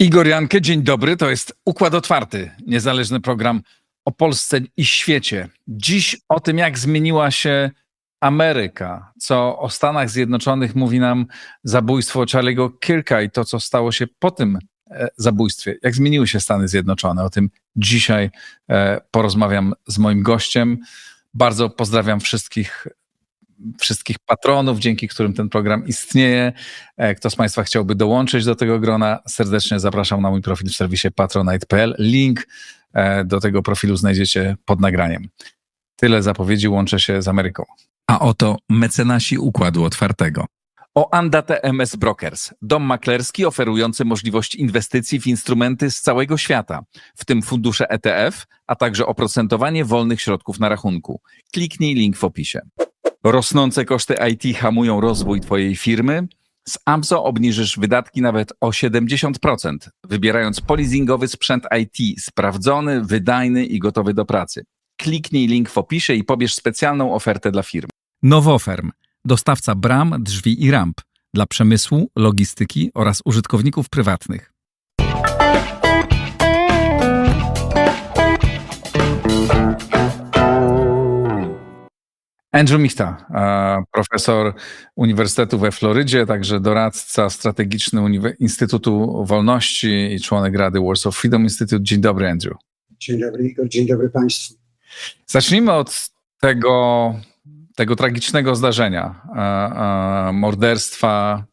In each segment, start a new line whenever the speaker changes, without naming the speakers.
Igor Jankę, dzień dobry. To jest Układ Otwarty, niezależny program o Polsce i świecie. Dziś o tym, jak zmieniła się Ameryka, co o Stanach Zjednoczonych mówi nam zabójstwo Charlie'ego Kirka i to, co stało się po tym zabójstwie. Jak zmieniły się Stany Zjednoczone? O tym dzisiaj porozmawiam z moim gościem. Bardzo pozdrawiam wszystkich patronów, dzięki którym ten program istnieje. Kto z Państwa chciałby dołączyć do tego grona, serdecznie zapraszam na mój profil w serwisie patronite.pl. Link do tego profilu znajdziecie pod nagraniem. Tyle zapowiedzi, łączę się z Ameryką. A oto mecenasi Układu Otwartego. Oanda TMS Brokers, dom maklerski oferujący możliwość inwestycji w instrumenty z całego świata, w tym fundusze ETF, a także oprocentowanie wolnych środków na rachunku. Kliknij link w opisie. Rosnące koszty IT hamują rozwój Twojej firmy? Z AMZO obniżysz wydatki nawet o 70%, wybierając polizingowy sprzęt IT sprawdzony, wydajny i gotowy do pracy. Kliknij link w opisie i pobierz specjalną ofertę dla firm. Nowoferm, dostawca bram, drzwi i ramp dla przemysłu, logistyki oraz użytkowników prywatnych. Andrew Michta, profesor Uniwersytetu we Florydzie, także doradca strategiczny Instytutu Wolności i członek Rady Warsaw Freedom Institute. Dzień dobry, Andrew.
Dzień dobry, Igor. Dzień dobry Państwu.
Zacznijmy od tego tragicznego zdarzenia, morderstwa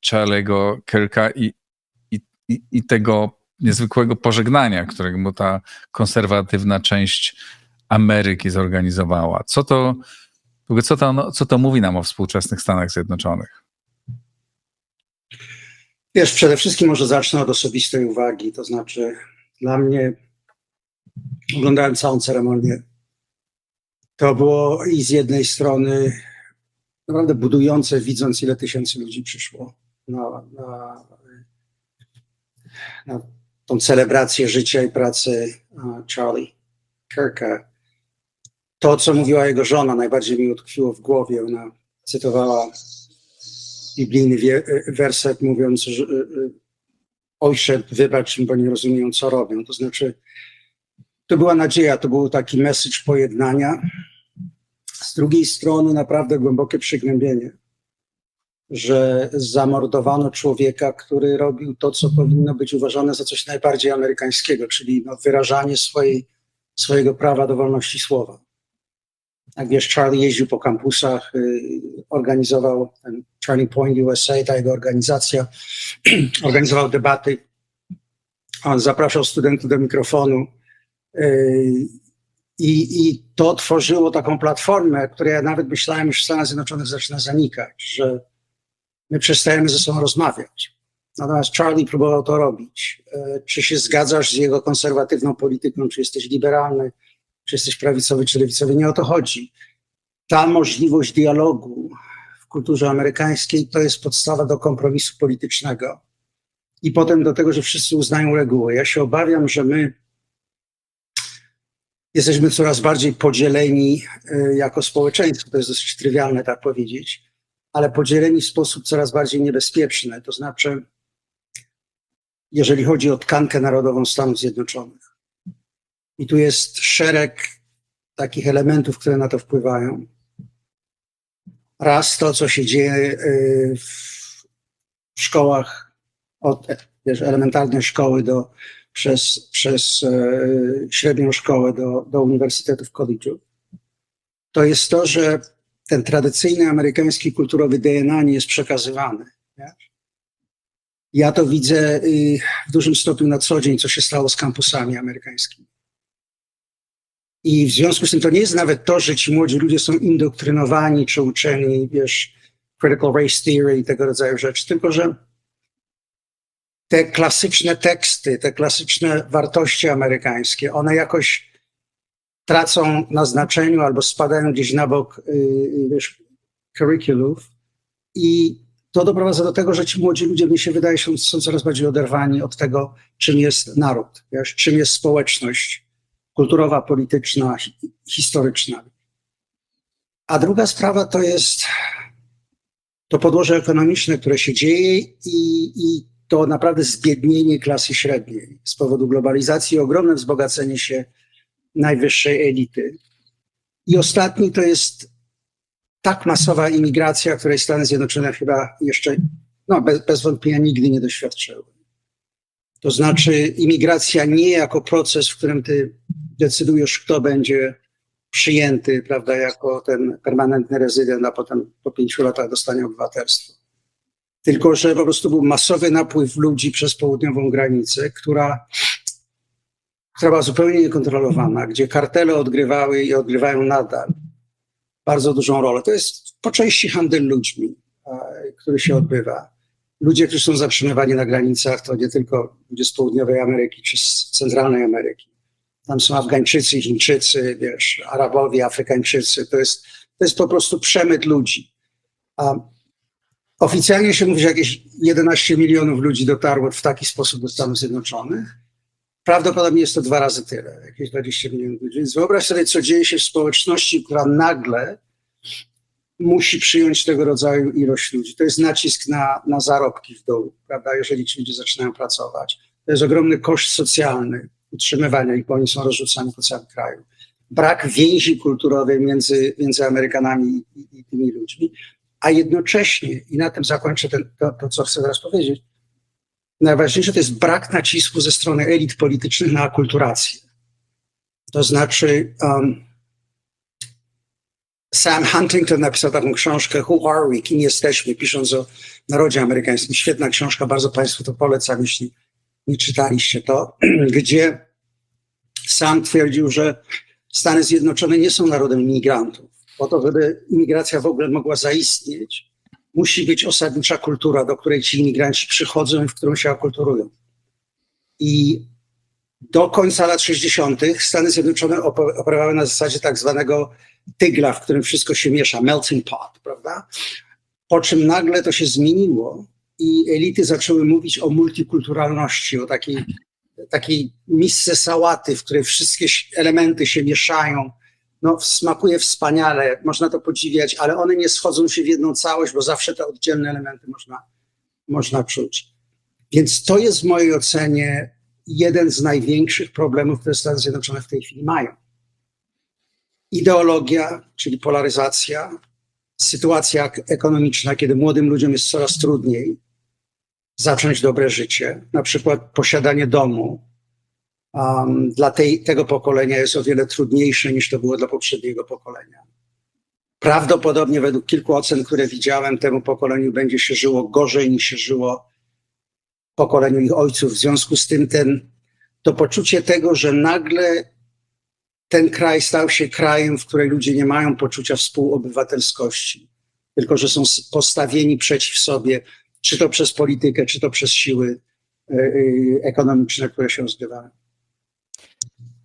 Charlie'ego Kirka i tego niezwykłego pożegnania, którego mu ta konserwatywna część Ameryki zorganizowała. Co to mówi nam o współczesnych Stanach Zjednoczonych?
Wiesz, przede wszystkim może zacznę od osobistej uwagi, to znaczy dla mnie, oglądałem całą ceremonię, to było i z jednej strony naprawdę budujące, widząc ile tysięcy ludzi przyszło na tą celebrację życia i pracy Charlie Kirka. To, co mówiła jego żona, najbardziej mi utkwiło w głowie. Ona cytowała biblijny werset, mówiąc, że ojcze, wybacz im, bo nie rozumieją, co robią. To znaczy, to była nadzieja, to był taki message pojednania. Z drugiej strony naprawdę głębokie przygnębienie, że zamordowano człowieka, który robił to, co powinno być uważane za coś najbardziej amerykańskiego, czyli wyrażanie swojego prawa do wolności słowa. Jak wiesz, Charlie jeździł po kampusach, organizował ten Turning Point USA, ta jego organizacja, organizował debaty, on zapraszał studentów do mikrofonu i to tworzyło taką platformę, której ja nawet myślałem, już w Stanach Zjednoczonych zaczyna zanikać, że my przestajemy ze sobą rozmawiać. Natomiast Charlie próbował to robić. Czy się zgadzasz z jego konserwatywną polityką, czy jesteś liberalny, czy jesteś prawicowy, czy lewicowy, nie o to chodzi. Ta możliwość dialogu w kulturze amerykańskiej to jest podstawa do kompromisu politycznego i potem do tego, że wszyscy uznają reguły. Ja się obawiam, że my jesteśmy coraz bardziej podzieleni jako społeczeństwo, to jest dosyć trywialne tak powiedzieć, ale podzieleni w sposób coraz bardziej niebezpieczny, to znaczy jeżeli chodzi o tkankę narodową Stanów Zjednoczonych. I tu jest szereg takich elementów, które na to wpływają. Raz to, co się dzieje w szkołach, od elementarnej szkoły przez średnią szkołę do uniwersytetów, college'ów. To jest to, że ten tradycyjny amerykański kulturowy DNA nie jest przekazywany. Nie? Ja to widzę w dużym stopniu na co dzień, co się stało z kampusami amerykańskimi. I w związku z tym to nie jest nawet to, że ci młodzi ludzie są indoktrynowani czy uczeni, wiesz, critical race theory i tego rodzaju rzeczy, tylko że te klasyczne teksty, te klasyczne wartości amerykańskie, one jakoś tracą na znaczeniu albo spadają gdzieś na bok, wiesz, curriculów i to doprowadza do tego, że ci młodzi ludzie, mi się wydaje, są coraz bardziej oderwani od tego, czym jest naród, wiesz, czym jest społeczność kulturowa, polityczna, historyczna. A druga sprawa to jest to podłoże ekonomiczne, które się dzieje i to naprawdę zbiednienie klasy średniej z powodu globalizacji, ogromne wzbogacenie się najwyższej elity. I ostatni to jest tak masowa imigracja, której Stany Zjednoczone chyba jeszcze, bez wątpienia nigdy nie doświadczyły. To znaczy imigracja nie jako proces, w którym ty decydujesz, kto będzie przyjęty, prawda, jako ten permanentny rezydent, a potem po 5 latach dostanie obywatelstwo. Tylko że po prostu był masowy napływ ludzi przez południową granicę, która była zupełnie niekontrolowana, gdzie kartele odgrywały i odgrywają nadal bardzo dużą rolę. To jest po części handel ludźmi, który się odbywa. Ludzie, którzy są zatrzymywani na granicach, to nie tylko ludzie z południowej Ameryki czy z centralnej Ameryki. Tam są Afgańczycy, Chińczycy, Arabowie, Afrykańczycy. To jest po prostu przemyt ludzi. Oficjalnie się mówi, że jakieś 11 milionów ludzi dotarło w taki sposób do Stanów Zjednoczonych. Prawdopodobnie jest to 2 razy tyle, jakieś 20 milionów ludzi. Więc wyobraź sobie, co dzieje się w społeczności, która nagle musi przyjąć tego rodzaju ilość ludzi. To jest nacisk na zarobki w dół, prawda, jeżeli ci ludzie zaczynają pracować. To jest ogromny koszt socjalny utrzymywania ich, bo oni są rozrzucani po całym kraju. Brak więzi kulturowej między Amerykanami i tymi ludźmi, a jednocześnie, i na tym zakończę to, co chcę teraz powiedzieć, najważniejsze to jest brak nacisku ze strony elit politycznych na akulturację. To znaczy Sam Huntington napisał taką książkę Who Are We? Kim jesteśmy? Pisząc o narodzie amerykańskim. Świetna książka, bardzo Państwu to polecam, jeśli nie czytaliście to, gdzie sam twierdził, że Stany Zjednoczone nie są narodem imigrantów. Po to, żeby imigracja w ogóle mogła zaistnieć, musi być osadnicza kultura, do której ci imigranci przychodzą i w którą się akulturują. I do końca lat 60. Stany Zjednoczone operowały na zasadzie tak zwanego tygla, w którym wszystko się miesza, melting pot, prawda? Po czym nagle to się zmieniło i elity zaczęły mówić o multikulturalności, o takiej misce sałaty, w której wszystkie elementy się mieszają. No, smakuje wspaniale, można to podziwiać, ale one nie schodzą się w jedną całość, bo zawsze te oddzielne elementy można czuć. Więc to jest w mojej ocenie jeden z największych problemów, które Stany Zjednoczone w tej chwili mają. Ideologia, czyli polaryzacja, sytuacja ekonomiczna, kiedy młodym ludziom jest coraz trudniej zacząć dobre życie, na przykład posiadanie domu, dla tego pokolenia jest o wiele trudniejsze niż to było dla poprzedniego pokolenia. Prawdopodobnie według kilku ocen, które widziałem, temu pokoleniu będzie się żyło gorzej niż się żyło pokoleniu ich ojców. W związku z tym to poczucie tego, że nagle ten kraj stał się krajem, w którym ludzie nie mają poczucia współobywatelskości, tylko że są postawieni przeciw sobie, czy to przez politykę, czy to przez siły ekonomiczne, które się rozgrywają.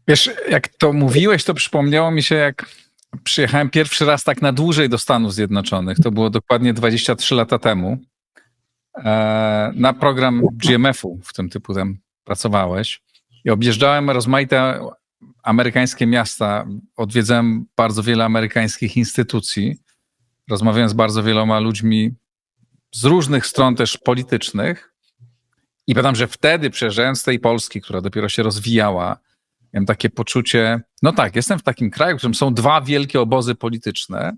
Wiesz, jak to mówiłeś, to przypomniało mi się, jak przyjechałem pierwszy raz tak na dłużej do Stanów Zjednoczonych. To było dokładnie 23 lata temu. Na program GMF-u, w tym typu tam pracowałeś. I objeżdżałem rozmaite amerykańskie miasta. Odwiedzałem bardzo wiele amerykańskich instytucji. Rozmawiałem z bardzo wieloma ludźmi z różnych stron też politycznych. I pamiętam, że wtedy przejeżdżając z tej Polski, która dopiero się rozwijała, miałem takie poczucie, no tak, jestem w takim kraju, w którym są 2 wielkie obozy polityczne,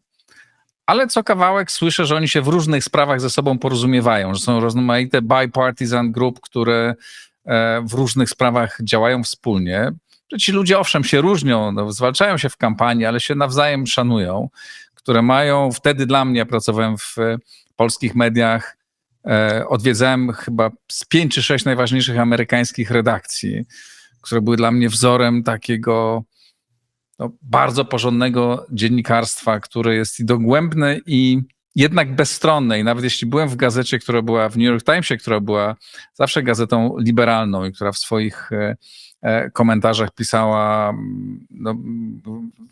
ale co kawałek słyszę, że oni się w różnych sprawach ze sobą porozumiewają, że są rozmaite bipartisan group, które w różnych sprawach działają wspólnie. Że ci ludzie owszem się różnią, no, zwalczają się w kampanii, ale się nawzajem szanują, które mają, wtedy dla mnie, ja pracowałem w polskich mediach, odwiedzałem chyba z 5 czy 6 najważniejszych amerykańskich redakcji, które były dla mnie wzorem takiego bardzo porządnego dziennikarstwa, które jest i dogłębne, i jednak bezstronne. I nawet jeśli byłem w gazecie, która była w New York Timesie, która była zawsze gazetą liberalną i która w swoich komentarzach pisała, no,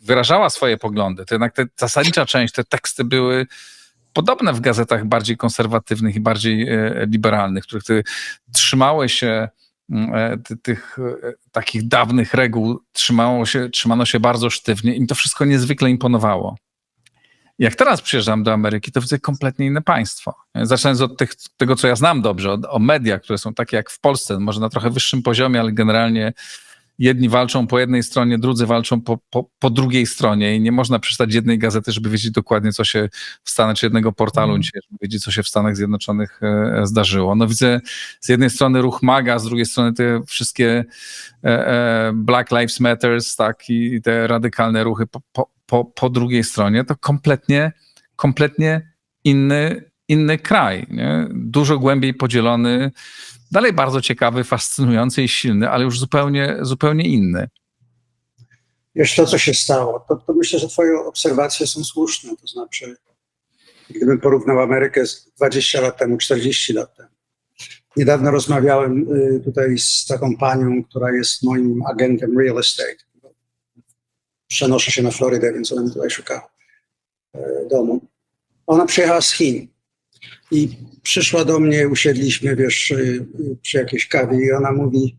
wyrażała swoje poglądy, to jednak ta zasadnicza część, te teksty były podobne w gazetach bardziej konserwatywnych i bardziej liberalnych, których ty trzymałeś się tych takich dawnych reguł, trzymano się bardzo sztywnie. Im to wszystko niezwykle imponowało. Jak teraz przyjeżdżam do Ameryki, to widzę kompletnie inne państwo. Zaczynając od tego, co ja znam dobrze, o mediach, które są takie jak w Polsce, może na trochę wyższym poziomie, ale generalnie jedni walczą po jednej stronie, drudzy walczą po drugiej stronie i nie można przeczytać jednej gazety, żeby wiedzieć dokładnie, co się w Stanach, czy jednego portalu dzisiaj, żeby wiedzieć, co się w Stanach Zjednoczonych zdarzyło. No widzę z jednej strony ruch MAGA, z drugiej strony te wszystkie Black Lives Matters, tak, i te radykalne ruchy po drugiej stronie, to kompletnie inny kraj, nie? Dużo głębiej podzielony, dalej bardzo ciekawy, fascynujący i silny, ale już zupełnie inny.
Wiesz, to co się stało, to myślę, że twoje obserwacje są słuszne. To znaczy, gdybym porównał Amerykę z 20 lat temu, 40 lat temu. Niedawno rozmawiałem tutaj z taką panią, która jest moim agentem real estate. Przenoszę się na Florydę, więc ona mi tutaj szuka domu. Ona przyjechała z Chin i przyszła do mnie, usiedliśmy, wiesz, przy jakiejś kawie i ona mówi,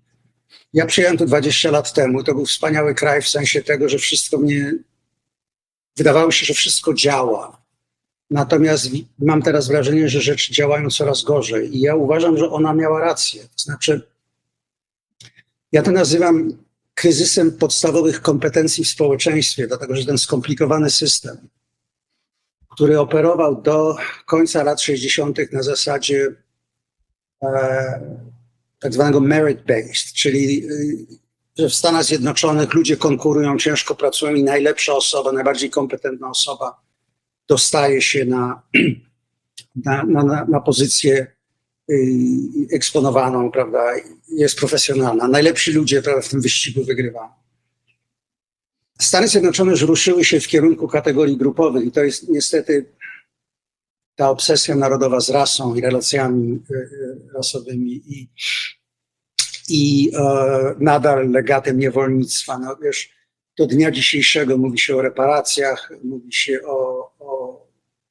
ja przyjechałem tu 20 lat temu, to był wspaniały kraj w sensie tego, że wszystko wydawało się, że wszystko działa. Natomiast mam teraz wrażenie, że rzeczy działają coraz gorzej i ja uważam, że ona miała rację. To znaczy, ja to nazywam kryzysem podstawowych kompetencji w społeczeństwie, dlatego że ten skomplikowany system, który operował do końca lat 60. na zasadzie tak zwanego merit-based, czyli że w Stanach Zjednoczonych ludzie konkurują, ciężko pracują i najlepsza osoba, najbardziej kompetentna osoba dostaje się na pozycję eksponowaną, prawda, jest profesjonalna. Najlepsi ludzie, prawda, w tym wyścigu wygrywają. Stany Zjednoczone już ruszyły się w kierunku kategorii grupowych i to jest niestety ta obsesja narodowa z rasą i relacjami rasowymi i nadal legatem niewolnictwa. No wiesz, do dnia dzisiejszego mówi się o reparacjach, mówi się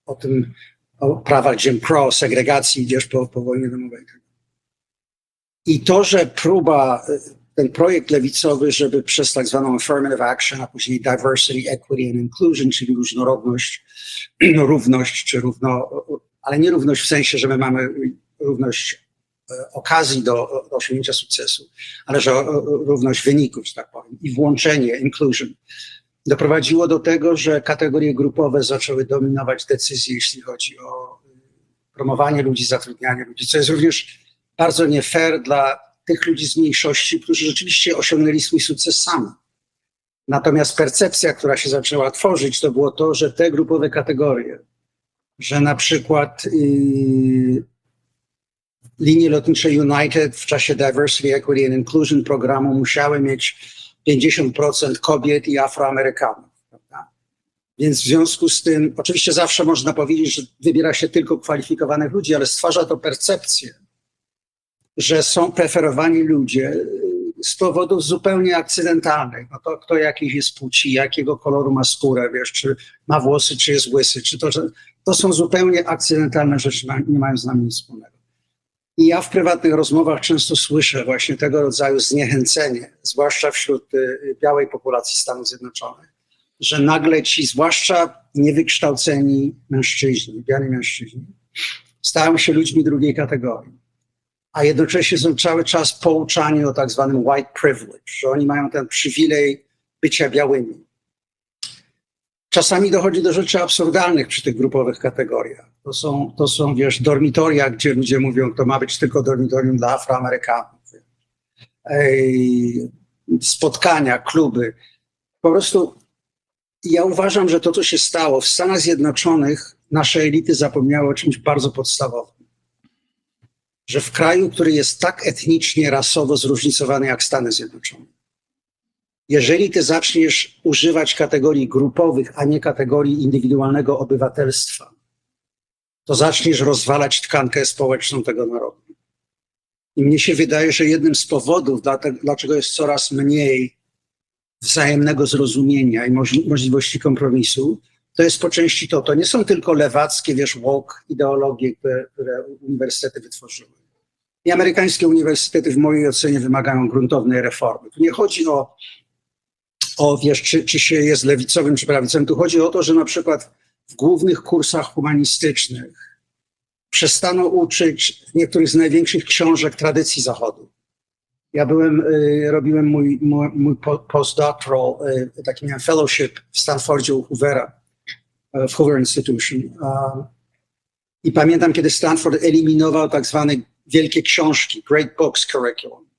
o tym, o prawach Jim Crow, segregacji, wiesz, po wojnie domowej. I to, że ten projekt lewicowy, żeby przez tak zwaną affirmative action, a później diversity, equity and inclusion, czyli różnorodność, równość, czy ale nie równość w sensie, że my mamy równość okazji do osiągnięcia sukcesu, ale że równość wyników, że tak powiem, i włączenie, inclusion, doprowadziło do tego, że kategorie grupowe zaczęły dominować decyzje, jeśli chodzi o promowanie ludzi, zatrudnianie ludzi, co jest również bardzo nie fair dla tych ludzi z mniejszości, którzy rzeczywiście osiągnęli swój sukces sami. Natomiast percepcja, która się zaczęła tworzyć, to było to, że te grupowe kategorie, że na przykład linie lotnicze United w czasie Diversity, Equity and Inclusion programu musiały mieć 50% kobiet i Afroamerykanów. Prawda? Więc w związku z tym, oczywiście zawsze można powiedzieć, że wybiera się tylko kwalifikowanych ludzi, ale stwarza to percepcję, że są preferowani ludzie z powodów zupełnie akcydentalnych. No to kto jakiej jest płci, jakiego koloru ma skórę, wiesz, czy ma włosy, czy jest łysy, czy to są zupełnie akcydentalne rzeczy, nie mają z nami nic wspólnego. I ja w prywatnych rozmowach często słyszę właśnie tego rodzaju zniechęcenie, zwłaszcza wśród białej populacji Stanów Zjednoczonych, że nagle ci, zwłaszcza niewykształceni mężczyźni, biali mężczyźni, stają się ludźmi drugiej kategorii, a jednocześnie są cały czas pouczani o tak zwanym white privilege, że oni mają ten przywilej bycia białymi. Czasami dochodzi do rzeczy absurdalnych przy tych grupowych kategoriach. To są, wiesz, dormitoria, gdzie ludzie mówią, to ma być tylko dormitorium dla Afroamerykanów. Spotkania, kluby. Po prostu ja uważam, że to, co się stało w Stanach Zjednoczonych, nasze elity zapomniały o czymś bardzo podstawowym. Że w kraju, który jest tak etnicznie, rasowo zróżnicowany jak Stany Zjednoczone, jeżeli ty zaczniesz używać kategorii grupowych, a nie kategorii indywidualnego obywatelstwa, to zaczniesz rozwalać tkankę społeczną tego narodu. I mnie się wydaje, że jednym z powodów, dlaczego jest coraz mniej wzajemnego zrozumienia i możliwości kompromisu, to jest po części to nie są tylko lewackie, wiesz, woke ideologie, które uniwersytety wytworzyły. I amerykańskie uniwersytety w mojej ocenie wymagają gruntownej reformy. Tu nie chodzi o wiesz, czy się jest lewicowym, czy prawicowym. Tu chodzi o to, że na przykład w głównych kursach humanistycznych przestano uczyć niektórych z największych książek tradycji Zachodu. Ja robiłem mój postdoctoral, taki miałem fellowship w Stanfordzie u Hoovera, w Hoover Institution. I pamiętam, kiedy Stanford eliminował tak zwane wielkie książki, Great Books Curriculum.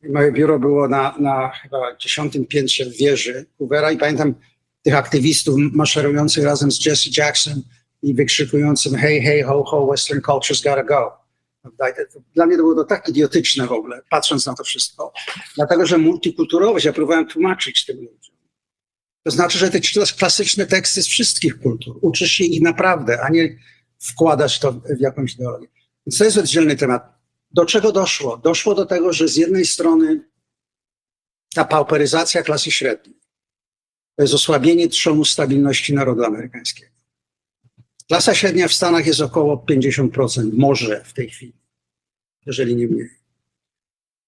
I moje biuro było na chyba 10. piętrze wieży Hoovera i pamiętam tych aktywistów maszerujących razem z Jesse Jackson i wykrzykującym hey, hey, ho, ho, Western culture's gotta go. Dla mnie to było tak idiotyczne w ogóle, patrząc na to wszystko. Dlatego, że multikulturowość, ja próbowałem tłumaczyć tym ludziom. To znaczy, że ty czytasz klasyczne teksty z wszystkich kultur. Uczysz się ich naprawdę, a nie wkładasz to w jakąś ideologię. Więc to jest oddzielny temat. Do czego doszło? Doszło do tego, że z jednej strony ta pauperyzacja klasy średniej to jest osłabienie trzonu stabilności narodu amerykańskiego. Klasa średnia w Stanach jest około 50%, może w tej chwili, jeżeli nie mniej.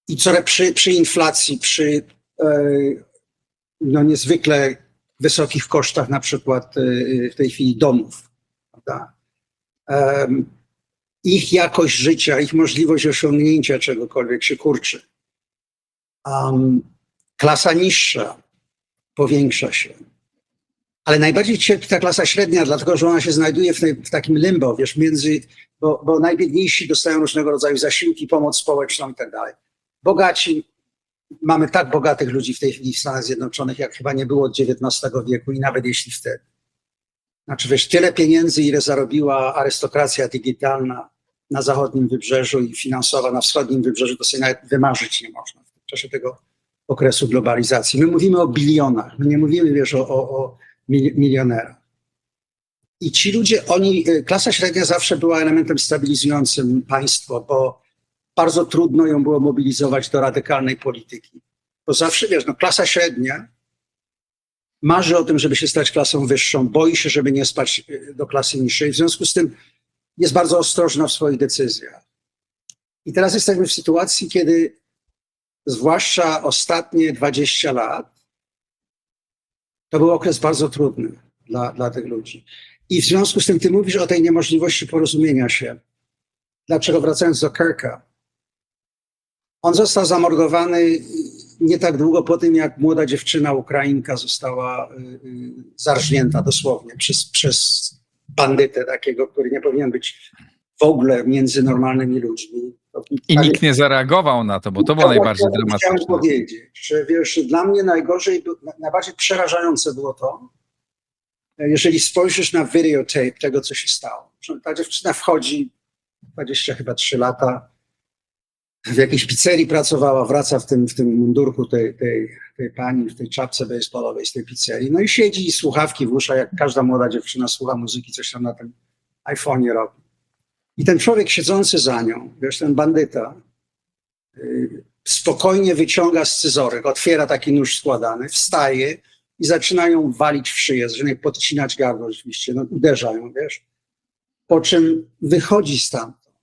I przy inflacji, przy niezwykle wysokich kosztach na przykład w tej chwili domów, prawda? Ich jakość życia, ich możliwość osiągnięcia czegokolwiek się kurczy. Klasa niższa powiększa się. Ale najbardziej cierpi ta klasa średnia, dlatego że ona się znajduje w takim limbo, wiesz, bo najbiedniejsi dostają różnego rodzaju zasiłki, pomoc społeczną i tak dalej. Bogaci, mamy tak bogatych ludzi w tej chwili w Stanach Zjednoczonych, jak chyba nie było od XIX wieku i nawet jeśli wtedy. Znaczy, wiesz, tyle pieniędzy, ile zarobiła arystokracja digitalna na zachodnim wybrzeżu i finansowa na wschodnim wybrzeżu, to sobie nawet wymarzyć nie można w czasie tego okresu globalizacji. My mówimy o bilionach, my nie mówimy, wiesz, o milionerach. I ci ludzie, klasa średnia zawsze była elementem stabilizującym państwo, bo bardzo trudno ją było mobilizować do radykalnej polityki. Bo zawsze, wiesz, klasa średnia marzy o tym, żeby się stać klasą wyższą, boi się, żeby nie spać do klasy niższej. W związku z tym jest bardzo ostrożna w swoich decyzjach. I teraz jesteśmy w sytuacji, kiedy zwłaszcza ostatnie 20 lat to był okres bardzo trudny dla tych ludzi. I w związku z tym ty mówisz o tej niemożliwości porozumienia się. Dlaczego, wracając do Kirka, on został zamordowany nie tak długo po tym, jak młoda dziewczyna Ukrainka została zarżnięta dosłownie przez bandytę takiego, który nie powinien być w ogóle między normalnymi ludźmi.
I nikt nie zareagował na to, bo to było najbardziej dramatyczne.
Chciałem powiedzieć, że wiesz, dla mnie najbardziej przerażające było to, jeżeli spojrzysz na videotape tego, co się stało. Ta dziewczyna wchodzi, 23 lata, w jakiejś pizzerii pracowała, wraca w tym mundurku tej pani, w tej czapce baseballowej z tej pizzerii. No i siedzi i słuchawki w uszach, jak każda młoda dziewczyna słucha muzyki, coś tam na tym iPhone'ie robi. I ten człowiek siedzący za nią, wiesz, ten bandyta, spokojnie wyciąga scyzoryk, otwiera taki nóż składany, wstaje i zaczyna ją walić w szyję, zaczyna jej podcinać gardło oczywiście, uderza ją, wiesz. Po czym wychodzi stamtąd.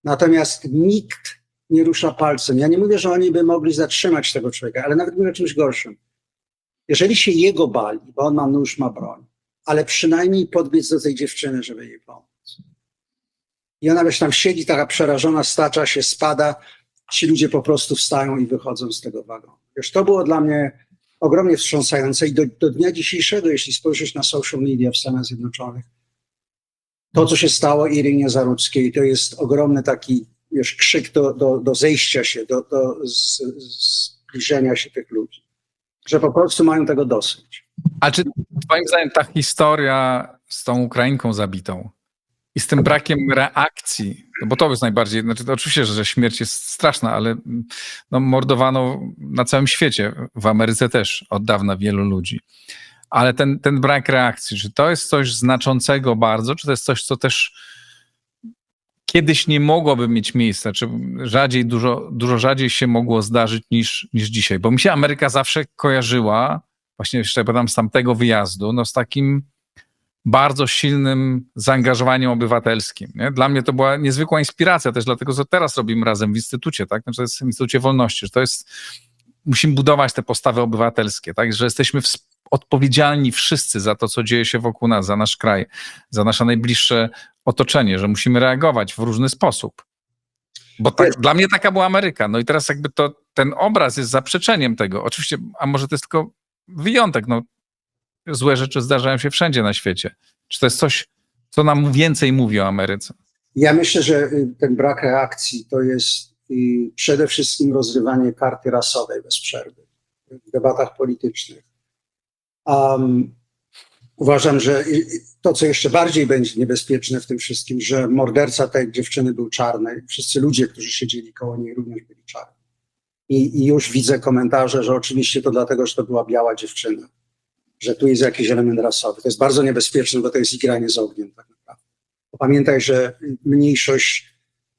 Natomiast nikt nie rusza palcem. Ja nie mówię, że oni by mogli zatrzymać tego człowieka, ale nawet mówię o czymś gorszym. Jeżeli się jego bali, bo on ma nóż, ma broń, ale przynajmniej podbiec do tej dziewczyny, żeby jej pomóc. I ona wiesz, tam siedzi taka przerażona, stacza się, spada, ci ludzie po prostu wstają i wychodzą z tego wagonu. Wiesz, to było dla mnie ogromnie wstrząsające i do dnia dzisiejszego, jeśli spojrzysz na social media w Stanach Zjednoczonych, to, co się stało Irynie Zarudzkiej, to jest ogromny taki, wiesz, krzyk do zejścia się, do zbliżenia się tych ludzi, że po prostu mają tego dosyć.
A czy twoim zdaniem ta historia z tą Ukrainką zabitą i z tym brakiem reakcji, no bo to jest najbardziej, znaczy to oczywiście, że śmierć jest straszna, ale mordowano na całym świecie, w Ameryce też od dawna wielu ludzi. Ale ten brak reakcji, czy to jest coś znaczącego bardzo, czy to jest coś, co też kiedyś nie mogłoby mieć miejsca, czy rzadziej, dużo rzadziej się mogło zdarzyć niż dzisiaj? Bo mi się Ameryka zawsze kojarzyła, właśnie jeszcze podam z tamtego wyjazdu, z takim bardzo silnym zaangażowaniem obywatelskim. Nie? Dla mnie to była niezwykła inspiracja też, dlatego co teraz robimy razem w Instytucie, tak? Znaczy to jest w Instytucie Wolności, że to jest, musimy budować te postawy obywatelskie, tak? Że jesteśmy odpowiedzialni wszyscy za to, co dzieje się wokół nas, za nasz kraj, za nasze najbliższe otoczenie, że musimy reagować w różny sposób. Bo tak, dla mnie taka była Ameryka. No i teraz jakby ten obraz jest zaprzeczeniem tego. Oczywiście, a może to jest tylko wyjątek. No, złe rzeczy zdarzają się wszędzie na świecie. Czy to jest coś, co nam więcej mówi o Ameryce?
Ja myślę, że ten brak reakcji to jest przede wszystkim rozrywanie karty rasowej bez przerwy w debatach politycznych. Uważam, że to, co jeszcze bardziej będzie niebezpieczne w tym wszystkim, że morderca tej dziewczyny był czarny. Wszyscy ludzie, którzy siedzieli koło niej, również byli czarni. I już widzę komentarze, że oczywiście to dlatego, że to była biała dziewczyna, że tu jest jakiś element rasowy. To jest bardzo niebezpieczne, bo to jest igranie z ogniem tak naprawdę. Pamiętaj, że mniejszość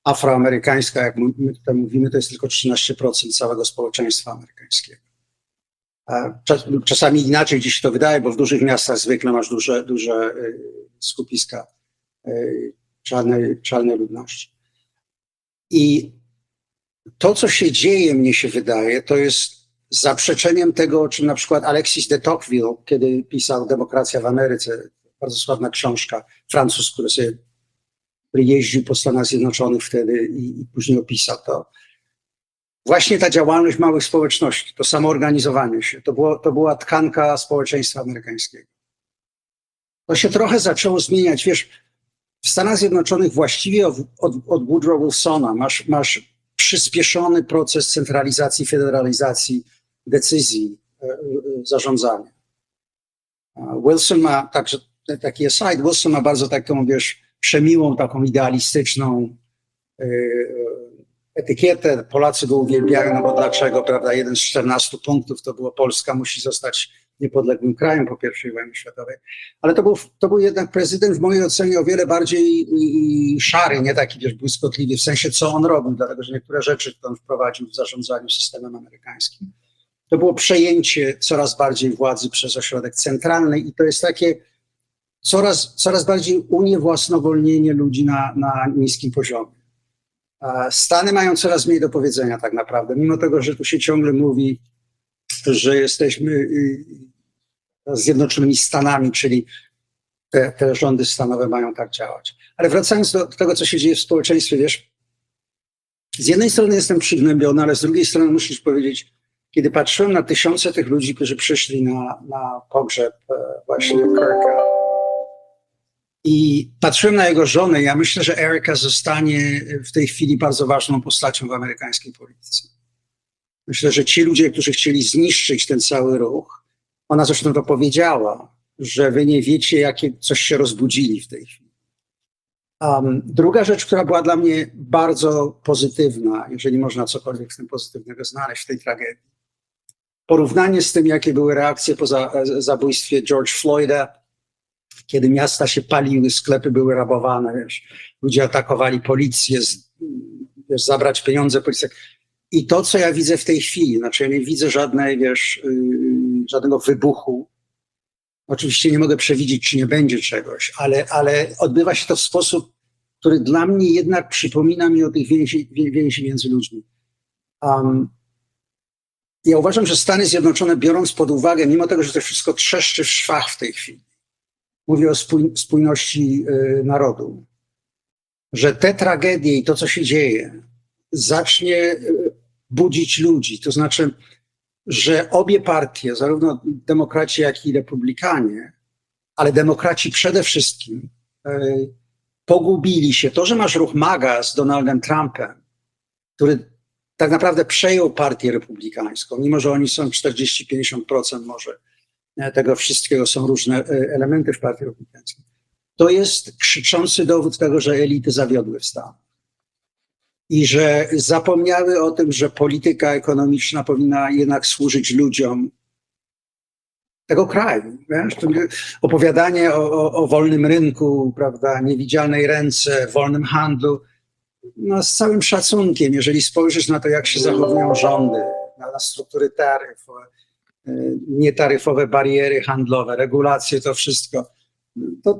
afroamerykańska, jak my tutaj mówimy, to jest tylko 13% całego społeczeństwa amerykańskiego. Czasami inaczej dziś to wydaje, bo w dużych miastach zwykle masz duże skupiska czarnej ludności. I to, co się dzieje, mnie się wydaje, to jest zaprzeczeniem tego, o czym na przykład Alexis de Tocqueville, kiedy pisał Demokracja w Ameryce, bardzo sławna książka, Francuz, który jeździł po Stanach Zjednoczonych wtedy i później opisał to. Właśnie ta działalność małych społeczności, to samoorganizowanie się, to była tkanka społeczeństwa amerykańskiego. To się trochę zaczęło zmieniać. Wiesz, w Stanach Zjednoczonych właściwie od Woodrow Wilsona masz przyspieszony proces centralizacji, federalizacji decyzji, zarządzania. Wilson ma, także taki aside, Wilson ma bardzo taką, wiesz, przemiłą, taką idealistyczną etykietę. Polacy go uwielbiają, no bo dlaczego, prawda? Jeden z 14 punktów to było Polska musi zostać niepodległym krajem po I wojnie światowej. Ale to był jednak prezydent w mojej ocenie o wiele bardziej szary, nie taki, wiesz, błyskotliwy, w sensie co on robił, dlatego że niektóre rzeczy, które on wprowadził w zarządzaniu systemem amerykańskim. To było przejęcie coraz bardziej władzy przez ośrodek centralny i to jest takie coraz bardziej uniewłasnowolnienie ludzi na niskim poziomie. Stany mają coraz mniej do powiedzenia tak naprawdę, mimo tego, że tu się ciągle mówi, że jesteśmy Zjednoczonymi Stanami, czyli te rządy stanowe mają tak działać. Ale wracając do tego, co się dzieje w społeczeństwie, wiesz, z jednej strony jestem przygnębiony, ale z drugiej strony musisz powiedzieć, kiedy patrzyłem na tysiące tych ludzi, którzy przyszli na pogrzeb właśnie Kirka i patrzyłem na jego żonę, ja myślę, że Erica zostanie w tej chwili bardzo ważną postacią w amerykańskiej polityce. Myślę, że ci ludzie, którzy chcieli zniszczyć ten cały ruch, ona zresztą to powiedziała, że wy nie wiecie, jakie coś się rozbudzili w tej chwili. Druga rzecz, która była dla mnie bardzo pozytywna, jeżeli można cokolwiek z tym pozytywnego znaleźć w tej tragedii. Porównanie z tym, jakie były reakcje po zabójstwie George Floyda, kiedy miasta się paliły, sklepy były rabowane, wiesz, ludzie atakowali policję, wiesz, zabrać pieniądze policji. I to, co ja widzę w tej chwili, znaczy ja nie widzę żadnego wybuchu. Oczywiście nie mogę przewidzieć, czy nie będzie czegoś, ale odbywa się to w sposób, który dla mnie jednak przypomina mi o tych więzi między ludźmi. Ja uważam, że Stany Zjednoczone, biorąc pod uwagę, mimo tego, że to wszystko trzeszczy w szwach w tej chwili, mówię o spójności narodu, że te tragedie i to, co się dzieje, zacznie budzić ludzi. To znaczy, że obie partie, zarówno demokraci, jak i republikanie, ale demokraci przede wszystkim, pogubili się. To, że masz ruch MAGA z Donaldem Trumpem, który tak naprawdę przejął partię republikańską, mimo że oni są 40-50% może tego wszystkiego, są różne elementy w partii republikańskiej. To jest krzyczący dowód tego, że elity zawiodły w Stanach. I że zapomniały o tym, że polityka ekonomiczna powinna jednak służyć ludziom tego kraju. Wiesz? Opowiadanie o wolnym rynku, prawda, niewidzialnej ręce, wolnym handlu, no z całym szacunkiem, jeżeli spojrzysz na to, jak się zachowują rządy, na struktury taryf, nietaryfowe bariery handlowe, regulacje, to wszystko,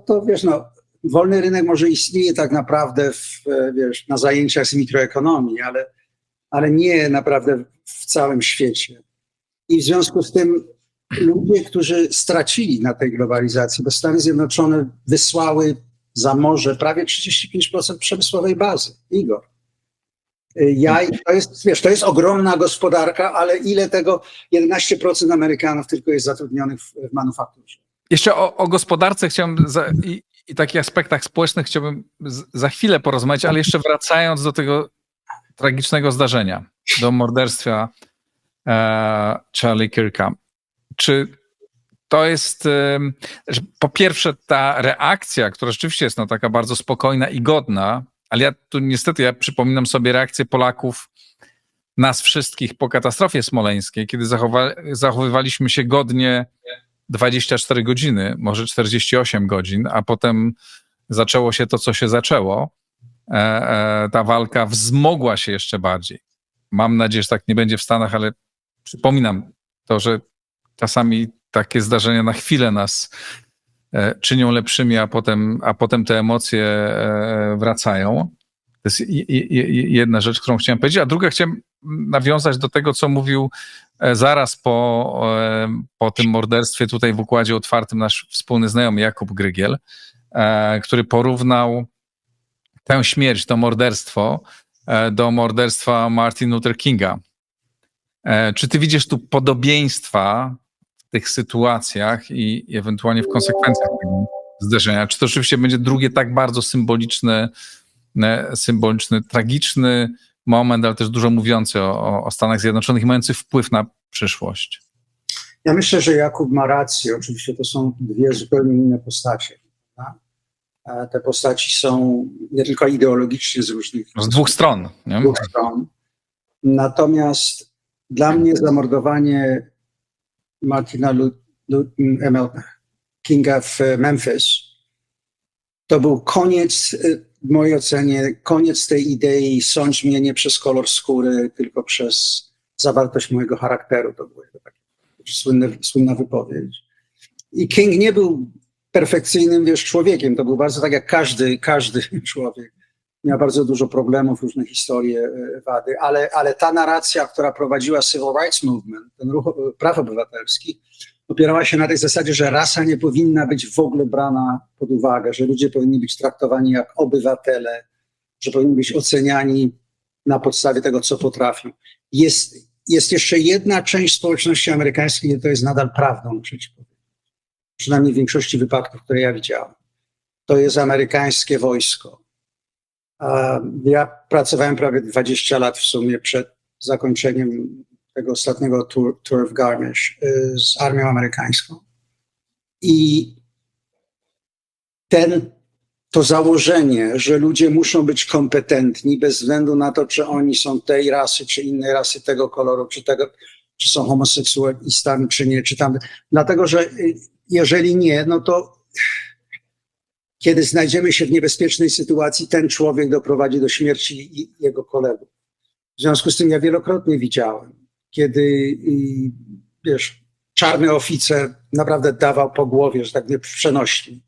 to wiesz, no, wolny rynek może istnieje tak naprawdę wiesz, na zajęciach z mikroekonomii, ale nie naprawdę w całym świecie. I w związku z tym ludzie, którzy stracili na tej globalizacji, bo Stany Zjednoczone wysłały za morze prawie 35% przemysłowej bazy. Igor. To jest, wiesz, to jest ogromna gospodarka, ale ile tego 11% Amerykanów tylko jest zatrudnionych w manufakturze.
Jeszcze o gospodarce chciałbym i takich aspektach społecznych chciałbym za chwilę porozmawiać, ale jeszcze wracając do tego tragicznego zdarzenia, do morderstwa Charlie Kirka. Czy to jest, że po pierwsze ta reakcja, która rzeczywiście jest taka bardzo spokojna i godna, ale ja przypominam sobie reakcję Polaków, nas wszystkich po katastrofie smoleńskiej, kiedy zachowywaliśmy się godnie 24 godziny, może 48 godzin, a potem zaczęło się to, co się zaczęło. Ta walka wzmogła się jeszcze bardziej. Mam nadzieję, że tak nie będzie w Stanach, ale przypominam to, że czasami takie zdarzenia na chwilę nas czynią lepszymi, a potem te emocje wracają. To jest jedna rzecz, którą chciałem powiedzieć. A druga, chciałem nawiązać do tego, co mówił zaraz po tym morderstwie tutaj w Układzie Otwartym nasz wspólny znajomy Jakub Grygiel, który porównał tę śmierć, to morderstwo do morderstwa Martin Luther Kinga. Czy ty widzisz tu podobieństwa w tych sytuacjach i ewentualnie w konsekwencjach tego zdarzenia? Czy to oczywiście będzie drugie tak bardzo symboliczny, tragiczny moment, ale też dużo mówiący o Stanach Zjednoczonych i mający wpływ na przyszłość?
Ja myślę, że Jakub ma rację. Oczywiście to są dwie zupełnie inne postacie. Prawda? Te postaci są nie tylko ideologicznie z różnych...
Z dwóch stron. Nie?
Z dwóch stron. Natomiast dla mnie zamordowanie Martina Kinga w Memphis to był koniec, w mojej ocenie, koniec tej idei sądź mnie nie przez kolor skóry, tylko przez zawartość mojego charakteru. To była taka słynna wypowiedź. I King nie był perfekcyjnym, człowiekiem. To był bardzo tak jak każdy człowiek. Miał bardzo dużo problemów, różne historie, wady, ale ta narracja, która prowadziła Civil Rights Movement, ten ruch praw obywatelskich, opierała się na tej zasadzie, że rasa nie powinna być w ogóle brana pod uwagę, że ludzie powinni być traktowani jak obywatele, że powinni być oceniani na podstawie tego, co potrafią. Jest jeszcze jedna część społeczności amerykańskiej, gdzie to jest nadal prawdą, muszę ci powiedzieć. Przynajmniej w większości wypadków, które ja widziałem. To jest amerykańskie wojsko. Ja pracowałem prawie 20 lat w sumie przed zakończeniem tego ostatniego tour w Garmisch z armią amerykańską. I to założenie, że ludzie muszą być kompetentni bez względu na to, czy oni są tej rasy, czy innej rasy, tego koloru, czy są homoseksualistami, czy nie, czy tam. Dlatego, że jeżeli nie, no to kiedy znajdziemy się w niebezpiecznej sytuacji, ten człowiek doprowadzi do śmierci jego kolegów. W związku z tym ja wielokrotnie widziałem, kiedy czarny oficer naprawdę dawał po głowie, że tak nie przenośni,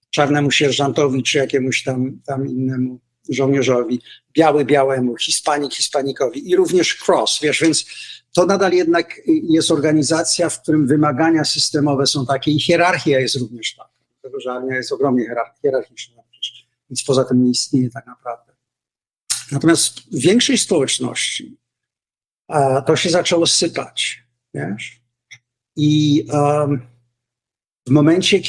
czarnemu sierżantowi czy jakiemuś tam innemu żołnierzowi, biały białemu, Hiszpanik Hispanikowi i również cross, więc to nadal jednak jest organizacja, w którym wymagania systemowe są takie i hierarchia jest również taka, dlatego że armia jest ogromnie hierarchiczna, nic poza tym nie istnieje tak naprawdę. Natomiast w większej społeczności to się zaczęło sypać, wiesz? I w momencie,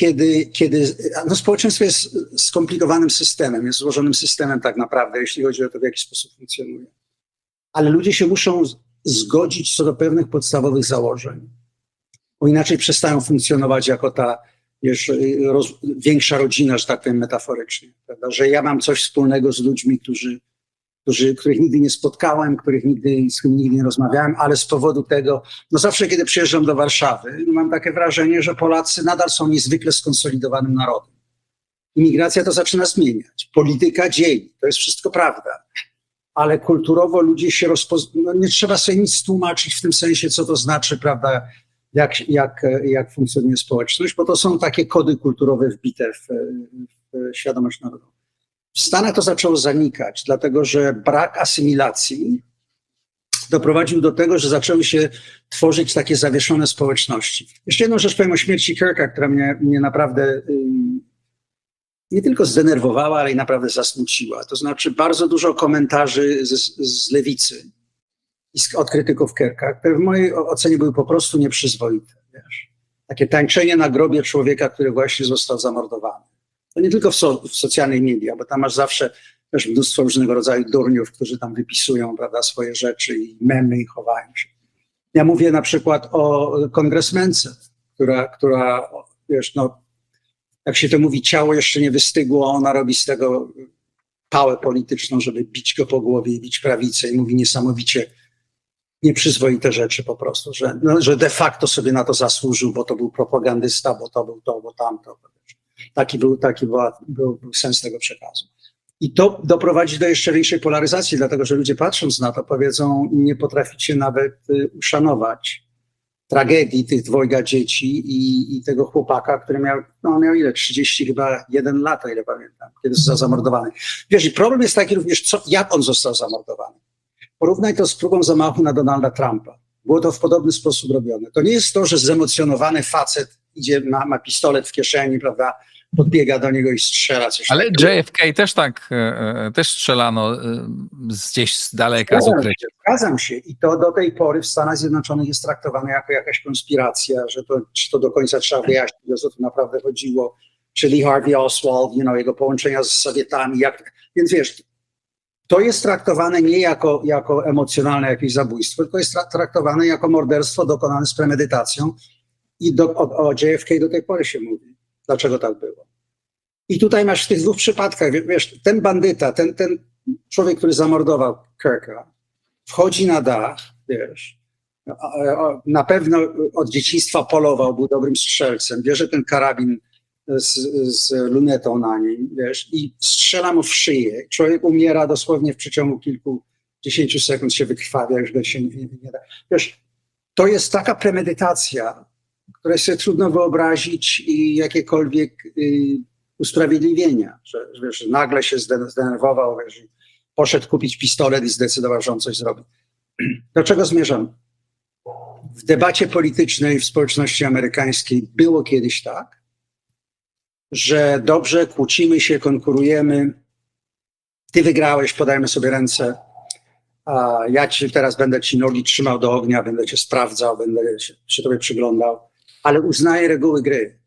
kiedy społeczeństwo jest skomplikowanym systemem, jest złożonym systemem tak naprawdę, jeśli chodzi o to, w jaki sposób funkcjonuje. Ale ludzie się muszą zgodzić co do pewnych podstawowych założeń, bo inaczej przestają funkcjonować jako ta większa rodzina, że tak powiem metaforycznie, prawda? Że ja mam coś wspólnego z ludźmi, których nigdy nie spotkałem, z którymi nigdy nie rozmawiałem, ale z powodu tego, zawsze kiedy przyjeżdżam do Warszawy, mam takie wrażenie, że Polacy nadal są niezwykle skonsolidowanym narodem. Imigracja to zaczyna zmieniać. Polityka dzieli. To jest wszystko prawda. Ale kulturowo ludzie się nie trzeba sobie nic tłumaczyć w tym sensie, co to znaczy, prawda, jak funkcjonuje społeczność, bo to są takie kody kulturowe wbite w świadomość narodową. W Stanach to zaczęło zanikać, dlatego że brak asymilacji doprowadził do tego, że zaczęły się tworzyć takie zawieszone społeczności. Jeszcze jedną rzecz powiem o śmierci Kirka, która mnie naprawdę nie tylko zdenerwowała, ale i naprawdę zasmuciła. To znaczy bardzo dużo komentarzy z lewicy od krytyków Kirka, które w mojej ocenie były po prostu nieprzyzwoite. Wiesz? Takie tańczenie na grobie człowieka, który właśnie został zamordowany. To nie tylko w socjalnych mediach, bo tam masz zawsze też mnóstwo różnego rodzaju durniów, którzy tam wypisują, prawda, swoje rzeczy i memy i chowają się. Ja mówię na przykład o kongresmence, która wiesz, no, jak się to mówi, ciało jeszcze nie wystygło, ona robi z tego pałę polityczną, żeby bić go po głowie i bić prawicę i mówi niesamowicie nieprzyzwoite rzeczy po prostu, że de facto sobie na to zasłużył, bo to był propagandysta, bo to był to, bo tamto. Taki był sens tego przekazu. I to doprowadzi do jeszcze większej polaryzacji, dlatego że ludzie patrząc na to powiedzą, nie potraficie nawet uszanować tragedii tych dwojga dzieci i tego chłopaka, który miał ile? 31 lat, o ile pamiętam, kiedy został zamordowany. Wiesz, i problem jest taki również, jak on został zamordowany. Porównaj to z próbą zamachu na Donalda Trumpa. Było to w podobny sposób robione. To nie jest to, że zemocjonowany facet idzie, ma pistolet w kieszeni, prawda, podbiega do niego i strzela coś.
Ale JFK też też strzelano gdzieś z daleka, z ukrycia.
Zgadzam się. I to do tej pory w Stanach Zjednoczonych jest traktowane jako jakaś konspiracja, że czy to do końca trzeba wyjaśnić, o co tu naprawdę chodziło. Czy Lee Harvey Oswald, jego połączenia z Sowietami. Więc wiesz, to jest traktowane nie jako emocjonalne jakieś zabójstwo, tylko jest traktowane jako morderstwo dokonane z premedytacją. I o JFK do tej pory się mówi. Dlaczego tak było? I tutaj masz w tych dwóch przypadkach, wiesz, ten bandyta, ten człowiek, który zamordował Kirka, wchodzi na dach, wiesz, na pewno od dzieciństwa polował, był dobrym strzelcem, bierze ten karabin z lunetą na nim, wiesz, i strzela mu w szyję. Człowiek umiera dosłownie w przeciągu kilkudziesięciu sekund, się wykrwawia, już go się nie da. Wiesz, to jest taka premedytacja, której sobie trudno wyobrazić i jakiekolwiek usprawiedliwienia, że wiesz, nagle się zdenerwował, wiesz, poszedł kupić pistolet i zdecydował, że on coś zrobi. Do czego zmierzam? W debacie politycznej w społeczności amerykańskiej było kiedyś tak, że dobrze, kłócimy się, konkurujemy, ty wygrałeś, podajmy sobie ręce, a ja teraz będę ci nogi trzymał do ognia, będę cię sprawdzał, będę się tobie przyglądał, ale uznaję reguły gry.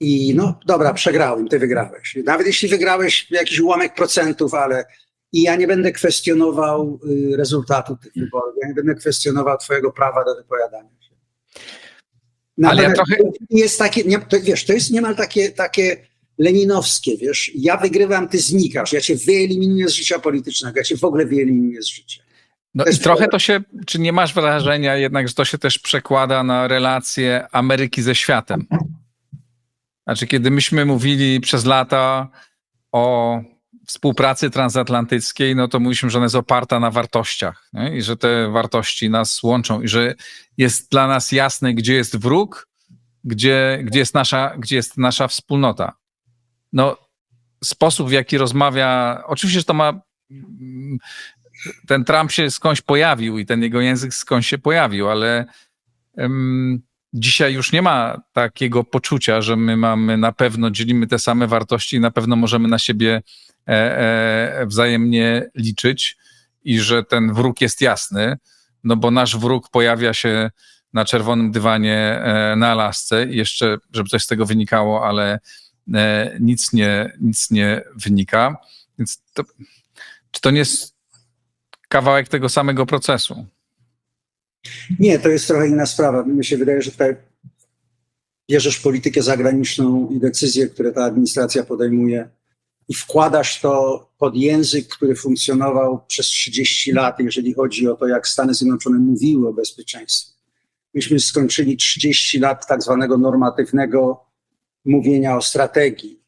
I no dobra, przegrałem, ty wygrałeś. Nawet jeśli wygrałeś jakiś ułamek procentów, ale i ja nie będę kwestionował rezultatu tych wyborów, ja nie będę kwestionował twojego prawa do wypowiadania się. Ale ja trochę... jest takie, wiesz, to jest niemal takie leninowskie, wiesz, ja wygrywam, ty znikasz, ja cię wyeliminuję z życia politycznego, ja cię w ogóle wyeliminuję z życia.
No i trochę to się, czy nie masz wrażenia jednak, że to się też przekłada na relacje Ameryki ze światem? Znaczy, kiedy myśmy mówili przez lata o współpracy transatlantyckiej, no to mówiliśmy, że ona jest oparta na wartościach, nie? I że te wartości nas łączą i że jest dla nas jasne, gdzie jest wróg, gdzie jest nasza wspólnota. No, sposób, w jaki rozmawia, oczywiście, że to ma... Ten Trump się skądś pojawił i ten jego język skądś się pojawił, ale dzisiaj już nie ma takiego poczucia, że my na pewno dzielimy te same wartości i na pewno możemy na siebie wzajemnie liczyć i że ten wróg jest jasny, no bo nasz wróg pojawia się na czerwonym dywanie na Alasce i jeszcze, żeby coś z tego wynikało, ale nic nie wynika. Więc czy to nie jest kawałek tego samego procesu?
Nie, to jest trochę inna sprawa. Mi się wydaje, że tutaj bierzesz politykę zagraniczną i decyzje, które ta administracja podejmuje i wkładasz to pod język, który funkcjonował przez 30 lat, jeżeli chodzi o to, jak Stany Zjednoczone mówiły o bezpieczeństwie. Myśmy skończyli 30 lat tak zwanego normatywnego mówienia o strategii.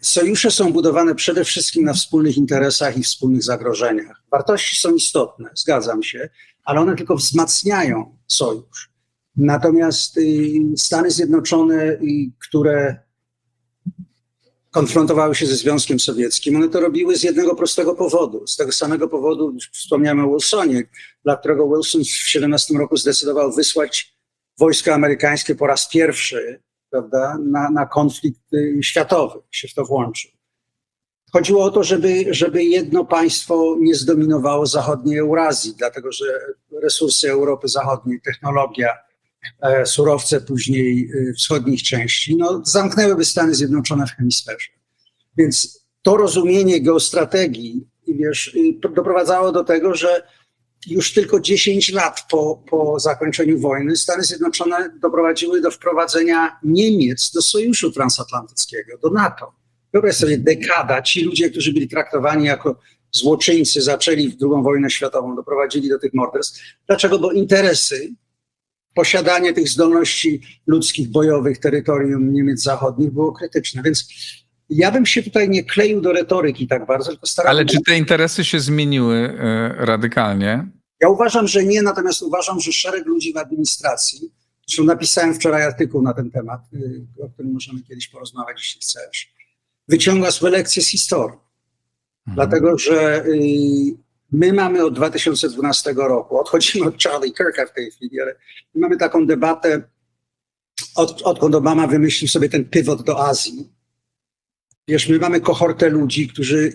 Sojusze są budowane przede wszystkim na wspólnych interesach i wspólnych zagrożeniach. Wartości są istotne, zgadzam się, ale one tylko wzmacniają sojusz. Natomiast Stany Zjednoczone, konfrontowały się ze Związkiem Sowieckim, one to robiły z jednego prostego powodu. Z tego samego powodu, wspomniałem o Wilsonie, dla którego Wilson w 1917 roku zdecydował wysłać wojska amerykańskie po raz pierwszy, prawda, na konflikt światowy, się w to włączył. Chodziło o to, żeby jedno państwo nie zdominowało zachodniej Eurazji, dlatego że resursy Europy Zachodniej, technologia, surowce później wschodnich części, no, zamknęłyby Stany Zjednoczone w hemisferze. Więc to rozumienie geostrategii, wiesz, doprowadzało do tego, że już tylko 10 lat po zakończeniu wojny Stany Zjednoczone doprowadziły do wprowadzenia Niemiec do Sojuszu Transatlantyckiego, do NATO. Wyobraź sobie, dekada, ci ludzie, którzy byli traktowani jako złoczyńcy, zaczęli II wojnę światową, doprowadzili do tych morderstw. Dlaczego? Bo interesy, posiadanie tych zdolności ludzkich, bojowych, terytorium Niemiec Zachodnich było krytyczne. Więc ja bym się tutaj nie kleił do retoryki tak bardzo, tylko starał
Ale czy te interesy się zmieniły radykalnie?
Ja uważam, że nie, natomiast uważam, że szereg ludzi w administracji, zresztą napisałem wczoraj artykuł na ten temat, o którym możemy kiedyś porozmawiać, jeśli chcesz, wyciąga swoje lekcje z historii. Dlatego, że my mamy od 2012 roku, odchodzimy od Charlie Kirka w tej chwili, ale my mamy taką debatę, odkąd Obama wymyślił sobie ten pivot do Azji. Wiesz, my mamy kohortę ludzi,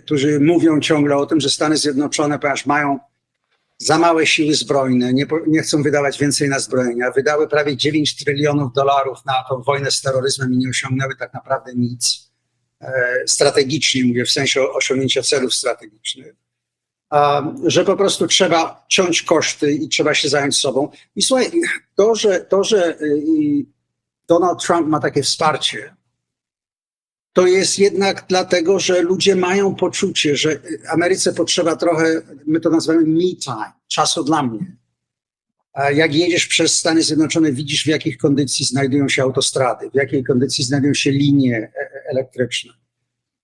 którzy mówią ciągle o tym, że Stany Zjednoczone, ponieważ mają za małe siły zbrojne, nie chcą wydawać więcej na zbrojenia, wydały prawie $9 trylionów na tą wojnę z terroryzmem i nie osiągnęły tak naprawdę nic. Strategicznie mówię, w sensie osiągnięcia celów strategicznych. Że po prostu trzeba ciąć koszty i trzeba się zająć sobą. I słuchaj, to, że Donald Trump ma takie wsparcie, to jest jednak dlatego, że ludzie mają poczucie, że Ameryce potrzeba trochę, my to nazywamy me time, czasu dla mnie. Jak jedziesz przez Stany Zjednoczone, widzisz, w jakich kondycji znajdują się autostrady, w jakiej kondycji znajdują się linie elektryczne,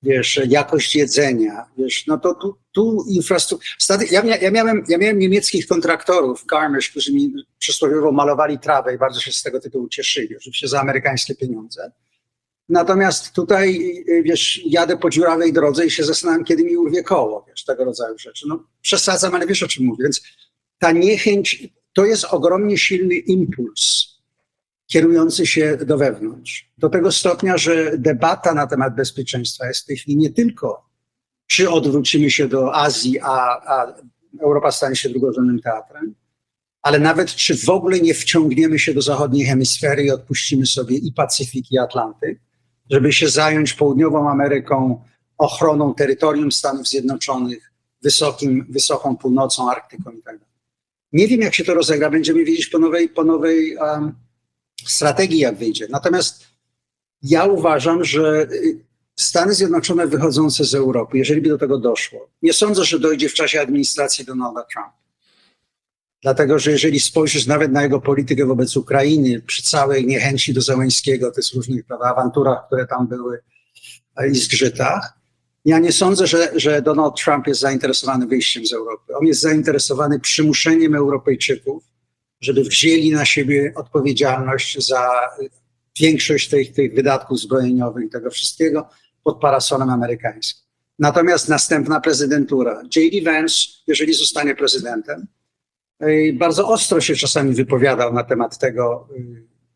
wiesz, jakość jedzenia, wiesz, no to tu infrastruktura. Ja miałem niemieckich kontraktorów, Garmisch, którzy mi przysłowiowo malowali trawę i bardzo się z tego tytułu cieszyli, oczywiście za amerykańskie pieniądze. Natomiast tutaj, wiesz, jadę po dziurawej drodze i się zastanawiam, kiedy mi urwie koło, wiesz, tego rodzaju rzeczy. No przesadzam, ale wiesz, o czym mówię. Więc ta niechęć, to jest ogromnie silny impuls kierujący się do wewnątrz. Do tego stopnia, że debata na temat bezpieczeństwa jest w tej chwili nie tylko, czy odwrócimy się do Azji, a Europa stanie się drugorzędnym teatrem, ale nawet czy w ogóle nie wciągniemy się do zachodniej hemisfery i odpuścimy sobie i Pacyfik, i Atlantyk, żeby się zająć Południową Ameryką, ochroną terytorium Stanów Zjednoczonych, wysoką północą, Arktyką i tak dalej. Nie wiem, jak się to rozegra, będziemy wiedzieć po nowej strategii, jak wyjdzie. Natomiast ja uważam, że Stany Zjednoczone wychodzące z Europy, jeżeli by do tego doszło, nie sądzę, że dojdzie w czasie administracji Donalda Trumpa. Dlatego, że jeżeli spojrzysz nawet na jego politykę wobec Ukrainy, przy całej niechęci do Zełenskiego, tych różnych awanturach, które tam były i zgrzytach, ja nie sądzę, że Donald Trump jest zainteresowany wyjściem z Europy. On jest zainteresowany przymuszeniem Europejczyków, żeby wzięli na siebie odpowiedzialność za większość tych wydatków zbrojeniowych i tego wszystkiego pod parasolem amerykańskim. Natomiast następna prezydentura, J.D. Vance, jeżeli zostanie prezydentem, bardzo ostro się czasami wypowiadał na temat tego,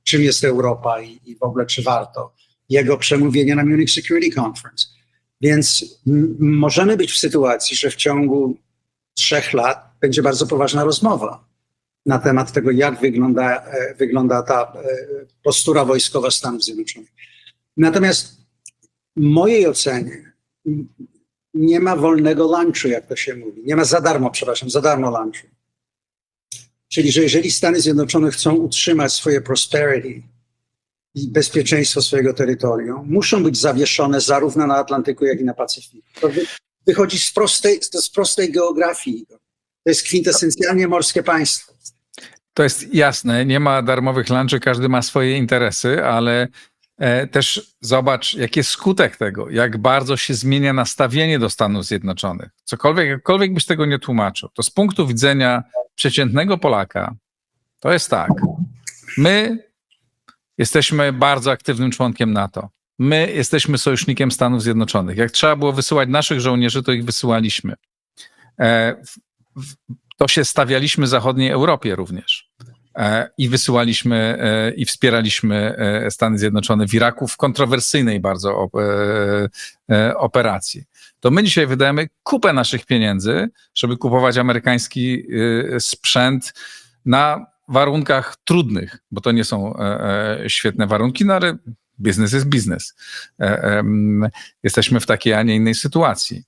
czym jest Europa i w ogóle czy warto. Jego przemówienie na Munich Security Conference. Więc możemy być w sytuacji, że w ciągu 3 lat będzie bardzo poważna rozmowa na temat tego, jak wygląda ta postura wojskowa Stanów Zjednoczonych. Natomiast w mojej ocenie nie ma wolnego lunchu, jak to się mówi. Nie ma za darmo lunchu. Czyli, że jeżeli Stany Zjednoczone chcą utrzymać swoje prosperity i bezpieczeństwo swojego terytorium, muszą być zawieszone zarówno na Atlantyku, jak i na Pacyfiku. To wychodzi z prostej geografii. To jest kwintesencjalnie morskie państwo.
To jest jasne, nie ma darmowych lunchów, każdy ma swoje interesy, ale też zobacz, jaki jest skutek tego, jak bardzo się zmienia nastawienie do Stanów Zjednoczonych. Jakkolwiek byś tego nie tłumaczył, to z punktu widzenia przeciętnego Polaka, to jest tak. My jesteśmy bardzo aktywnym członkiem NATO. My jesteśmy sojusznikiem Stanów Zjednoczonych. Jak trzeba było wysyłać naszych żołnierzy, to ich wysyłaliśmy. To się stawialiśmy zachodniej Europie również. I wysyłaliśmy i wspieraliśmy Stany Zjednoczone w Iraku w kontrowersyjnej bardzo operacji. To my dzisiaj wydajemy kupę naszych pieniędzy, żeby kupować amerykański sprzęt na warunkach trudnych, bo to nie są świetne warunki, no ale biznes jest biznes. Jesteśmy w takiej, a nie innej sytuacji.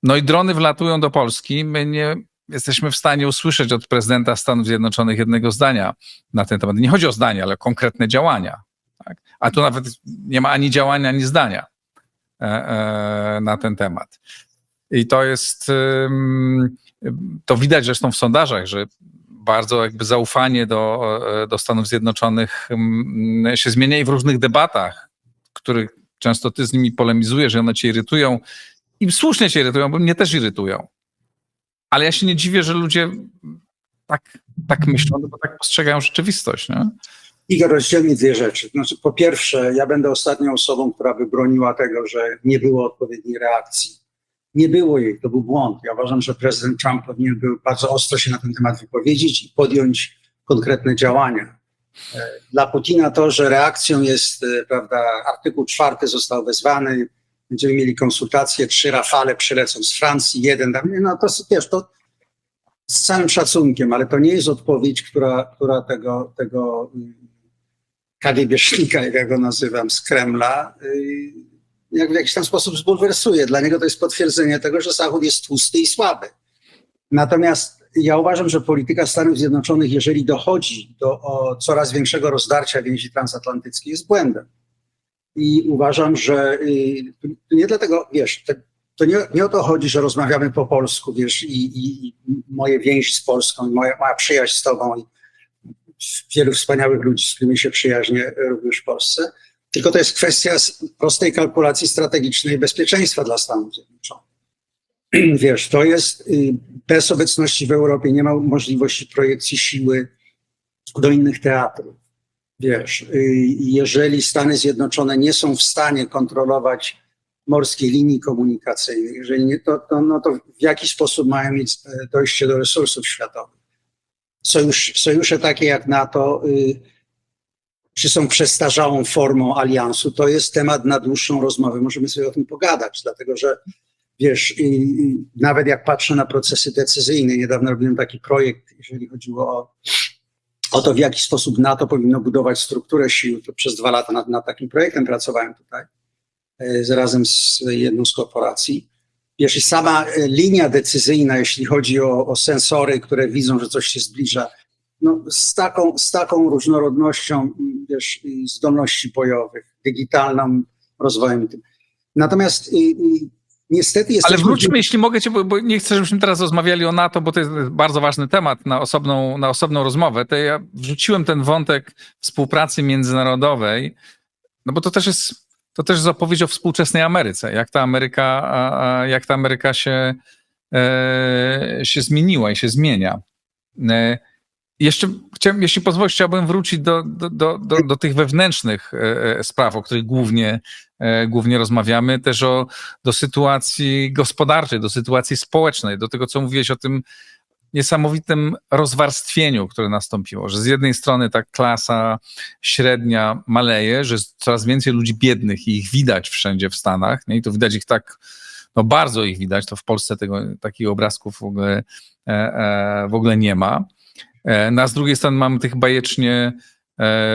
No i drony wlatują do Polski. My nie jesteśmy w stanie usłyszeć od prezydenta Stanów Zjednoczonych jednego zdania na ten temat. Nie chodzi o zdania, ale o konkretne działania. Tak? A tu nawet nie ma ani działania, ani zdania na ten temat. I to jest, to widać zresztą w sondażach, że bardzo jakby zaufanie do Stanów Zjednoczonych się zmienia i w różnych debatach, w których często ty z nimi polemizujesz, że one cię irytują i słusznie cię irytują, bo mnie też irytują. Ale ja się nie dziwię, że ludzie tak myślą, bo tak postrzegają rzeczywistość. Nie?
Igor, rozdzielmy dwie rzeczy. Znaczy, po pierwsze, ja będę ostatnią osobą, która by broniła tego, że nie było odpowiedniej reakcji. Nie było jej, to był błąd. Ja uważam, że prezydent Trump powinien był bardzo ostro się na ten temat wypowiedzieć i podjąć konkretne działania. Dla Putina to, że reakcją jest, prawda, artykuł 4 został wezwany, będziemy mieli konsultacje, 3 Rafale przylecą z Francji, 1 tam, no to wiesz, to z całym szacunkiem, ale to nie jest odpowiedź, która tego KGB-sznika, jak ja go nazywam, z Kremla, jak w jakiś tam sposób zbulwersuje. Dla niego to jest potwierdzenie tego, że Zachód jest tłusty i słaby. Natomiast ja uważam, że polityka Stanów Zjednoczonych, jeżeli dochodzi do coraz większego rozdarcia więzi transatlantyckiej, jest błędem. I uważam, że nie dlatego, wiesz, to nie o to chodzi, że rozmawiamy po polsku, wiesz, i moje więzi z Polską, i moja przyjaźń z tobą, i wielu wspaniałych ludzi, z którymi się przyjaźnię również w Polsce, tylko to jest kwestia prostej kalkulacji strategicznej bezpieczeństwa dla Stanów Zjednoczonych. Wiesz, to jest, bez obecności w Europie nie ma możliwości projekcji siły do innych teatrów. Wiesz, jeżeli Stany Zjednoczone nie są w stanie kontrolować morskiej linii komunikacyjnej, jeżeli nie, to w jaki sposób mają mieć dojście do resursów światowych? Sojusze takie jak NATO czy są przestarzałą formą aliansu, to jest temat na dłuższą rozmowę. Możemy sobie o tym pogadać, dlatego że wiesz, nawet jak patrzę na procesy decyzyjne, niedawno robiłem taki projekt, jeżeli chodziło o to, w jaki sposób NATO powinno budować strukturę sił, to przez 2 lata nad takim projektem pracowałem tutaj, razem z jedną z korporacji. Wiesz, i sama linia decyzyjna, jeśli chodzi o sensory, które widzą, że coś się zbliża, no, z taką różnorodnością, wiesz, zdolności bojowych, dygitalnym rozwojem. Natomiast niestety
Ale wróćmy, jeśli mogę cię, bo nie chcę, żebyśmy teraz rozmawiali o NATO, bo to jest bardzo ważny temat na osobną rozmowę. To ja wrzuciłem ten wątek współpracy międzynarodowej, no bo to też jest opowieść o współczesnej Ameryce, jak ta Ameryka się zmieniła i się zmienia. Jeszcze jeśli pozwolisz, chciałbym wrócić do tych wewnętrznych spraw, o których głównie rozmawiamy, też do sytuacji gospodarczej, do sytuacji społecznej, do tego, co mówiłeś o tym niesamowitym rozwarstwieniu, które nastąpiło, że z jednej strony ta klasa średnia maleje, że jest coraz więcej ludzi biednych i ich widać wszędzie w Stanach, nie? I to widać ich tak, no bardzo ich widać, to w Polsce takich obrazków w ogóle nie ma. No a z drugiej strony mamy tych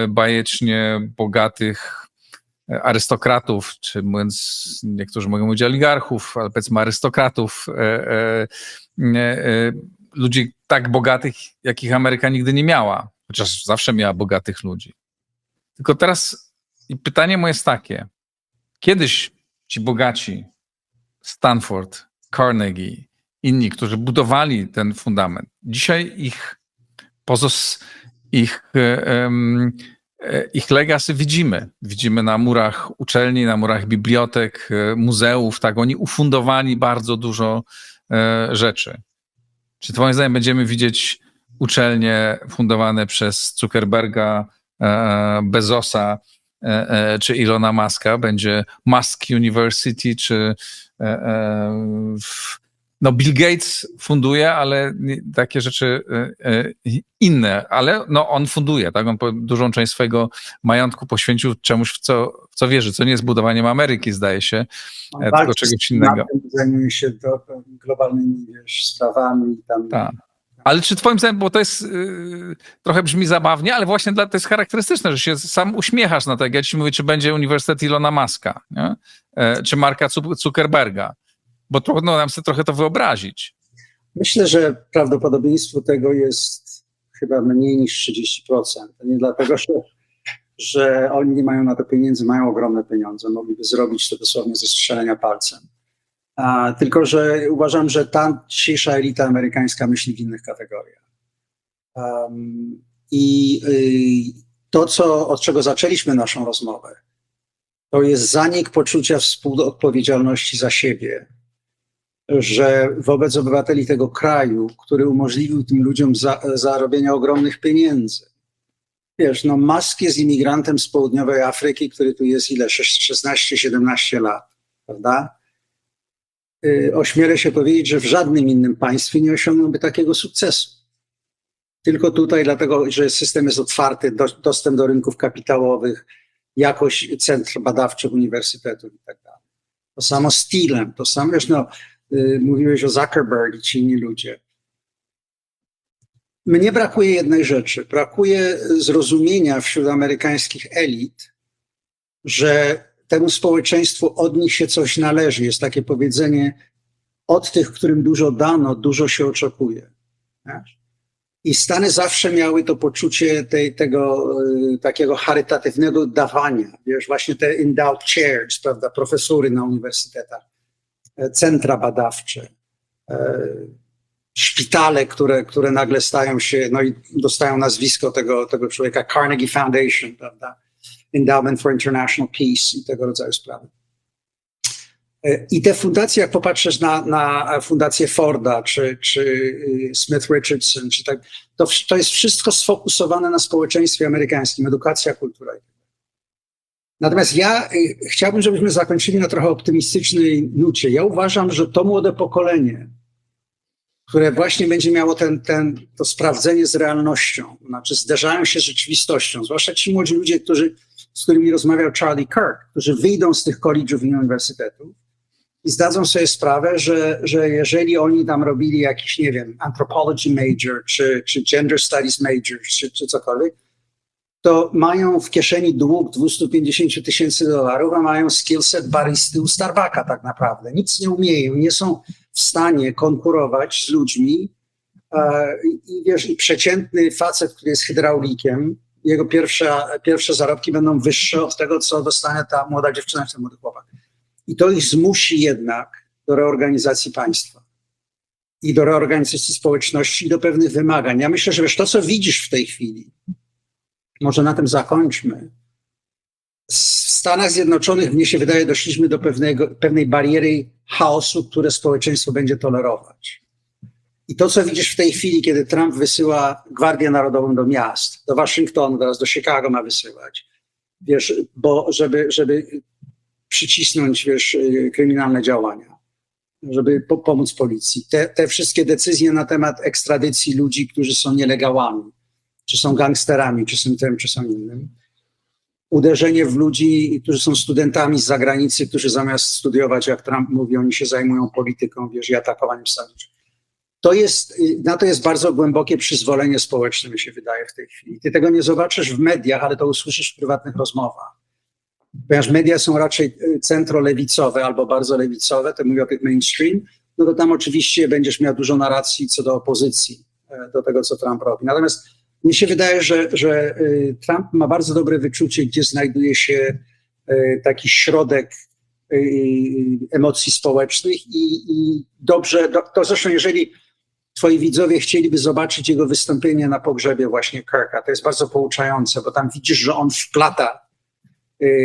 bajecznie bogatych arystokratów, czy mówiąc, niektórzy mogą mówić oligarchów, ale powiedzmy arystokratów, ludzi tak bogatych, jakich Ameryka nigdy nie miała, chociaż zawsze miała bogatych ludzi. Tylko teraz pytanie moje jest takie, kiedyś ci bogaci, Stanford, Carnegie, inni, którzy budowali ten fundament, dzisiaj ich legacy widzimy na murach uczelni, na murach bibliotek, muzeów, tak, oni ufundowali bardzo dużo rzeczy. Czy twoim zdaniem będziemy widzieć uczelnie fundowane przez Zuckerberga, Bezosa czy Ilona Muska, będzie Musk University, czy no Bill Gates funduje, ale takie rzeczy inne, ale no on funduje, tak? On dużą część swojego majątku poświęcił czemuś, w co wierzy, co nie jest budowaniem Ameryki, zdaje się, tylko czegoś innego.
Zajmuje się globalnymi sprawami.
Tak. Ale czy twoim zdaniem, bo to jest trochę brzmi zabawnie, ale właśnie to jest charakterystyczne, że się sam uśmiechasz na to, jak ja ci mówię, czy będzie Uniwersytet Ilona Muska, nie? Czy Marka Zuckerberga, bo trudno nam sobie trochę to wyobrazić.
Myślę, że prawdopodobieństwo tego jest chyba mniej niż 30%. To nie dlatego, że oni nie mają na to pieniędzy, mają ogromne pieniądze, mogliby zrobić to dosłownie ze strzelenia palcem. Tylko że uważam, że ta dzisiejsza elita amerykańska myśli w innych kategoriach. To, od czego zaczęliśmy naszą rozmowę, to jest zanik poczucia współodpowiedzialności za siebie, że wobec obywateli tego kraju, który umożliwił tym ludziom zarobienie ogromnych pieniędzy. Wiesz, no Musk jest imigrantem z południowej Afryki, który tu jest 16-17 lat, prawda? Ośmielę się powiedzieć, że w żadnym innym państwie nie osiągnąłby takiego sukcesu. Tylko tutaj, dlatego że system jest otwarty, dostęp do rynków kapitałowych, jakość centr badawczych uniwersytetów i tak dalej. To samo z Thielem, to samo, wiesz, no, mówiłeś o Zuckerberg i ci inni ludzie. Mnie brakuje jednej rzeczy. Brakuje zrozumienia wśród amerykańskich elit, że temu społeczeństwu od nich się coś należy. Jest takie powiedzenie, od tych, którym dużo dano, dużo się oczekuje. Wiesz? I Stany zawsze miały to poczucie tego takiego charytatywnego dawania. Wiesz, właśnie te endowed chairs, prawda, profesury na uniwersytetach, centra badawcze, szpitale, które nagle stają się, no i dostają nazwisko tego człowieka, Carnegie Foundation, prawda, Endowment for International Peace i tego rodzaju sprawy. I te fundacje, jak popatrzysz na fundację Forda, czy Smith Richardson, czy tak, to jest wszystko sfokusowane na społeczeństwie amerykańskim, edukacja, kultura. Natomiast ja chciałbym, żebyśmy zakończyli na trochę optymistycznej nucie. Ja uważam, że to młode pokolenie, które właśnie będzie miało to sprawdzenie z realnością, znaczy zderzają się z rzeczywistością, zwłaszcza ci młodzi ludzie, z którymi rozmawiał Charlie Kirk, którzy wyjdą z tych college'ów i uniwersytetów i zdadzą sobie sprawę, że jeżeli oni tam robili jakiś, nie wiem, anthropology major, czy gender studies major, czy cokolwiek, to mają w kieszeni dług $250,000, a mają skillset baristy u Starbucka tak naprawdę. Nic nie umieją, nie są w stanie konkurować z ludźmi i wiesz, i przeciętny facet, który jest hydraulikiem, jego pierwsze zarobki będą wyższe od tego, co dostanie ta młoda dziewczyna czy ten młody chłopak. I to ich zmusi jednak do reorganizacji państwa i do reorganizacji społeczności i do pewnych wymagań. Ja myślę, że wiesz, to, co widzisz w tej chwili, może na tym zakończmy. W Stanach Zjednoczonych, mnie się wydaje, doszliśmy do pewnej bariery chaosu, które społeczeństwo będzie tolerować. I to, co widzisz w tej chwili, kiedy Trump wysyła Gwardię Narodową do miast, do Waszyngtonu, teraz do Chicago ma wysyłać, wiesz, bo żeby przycisnąć, wiesz, kryminalne działania, żeby pomóc policji. Te wszystkie decyzje na temat ekstradycji ludzi, którzy są nielegalami, czy są gangsterami, czy są tym, czy są innym. Uderzenie w ludzi, którzy są studentami z zagranicy, którzy zamiast studiować, jak Trump mówi, oni się zajmują polityką, wiesz, i atakowaniem Stanów. Na to jest bardzo głębokie przyzwolenie społeczne, mi się wydaje w tej chwili. Ty tego nie zobaczysz w mediach, ale to usłyszysz w prywatnych rozmowach. Ponieważ media są raczej centrolewicowe albo bardzo lewicowe, to mówię o tych mainstream, no to tam oczywiście będziesz miał dużo narracji co do opozycji, do tego, co Trump robi. Natomiast mnie się wydaje, że Trump ma bardzo dobre wyczucie, gdzie znajduje się taki środek emocji społecznych i dobrze, to zresztą jeżeli twoi widzowie chcieliby zobaczyć jego wystąpienie na pogrzebie właśnie Kirka, to jest bardzo pouczające, bo tam widzisz, że on wplata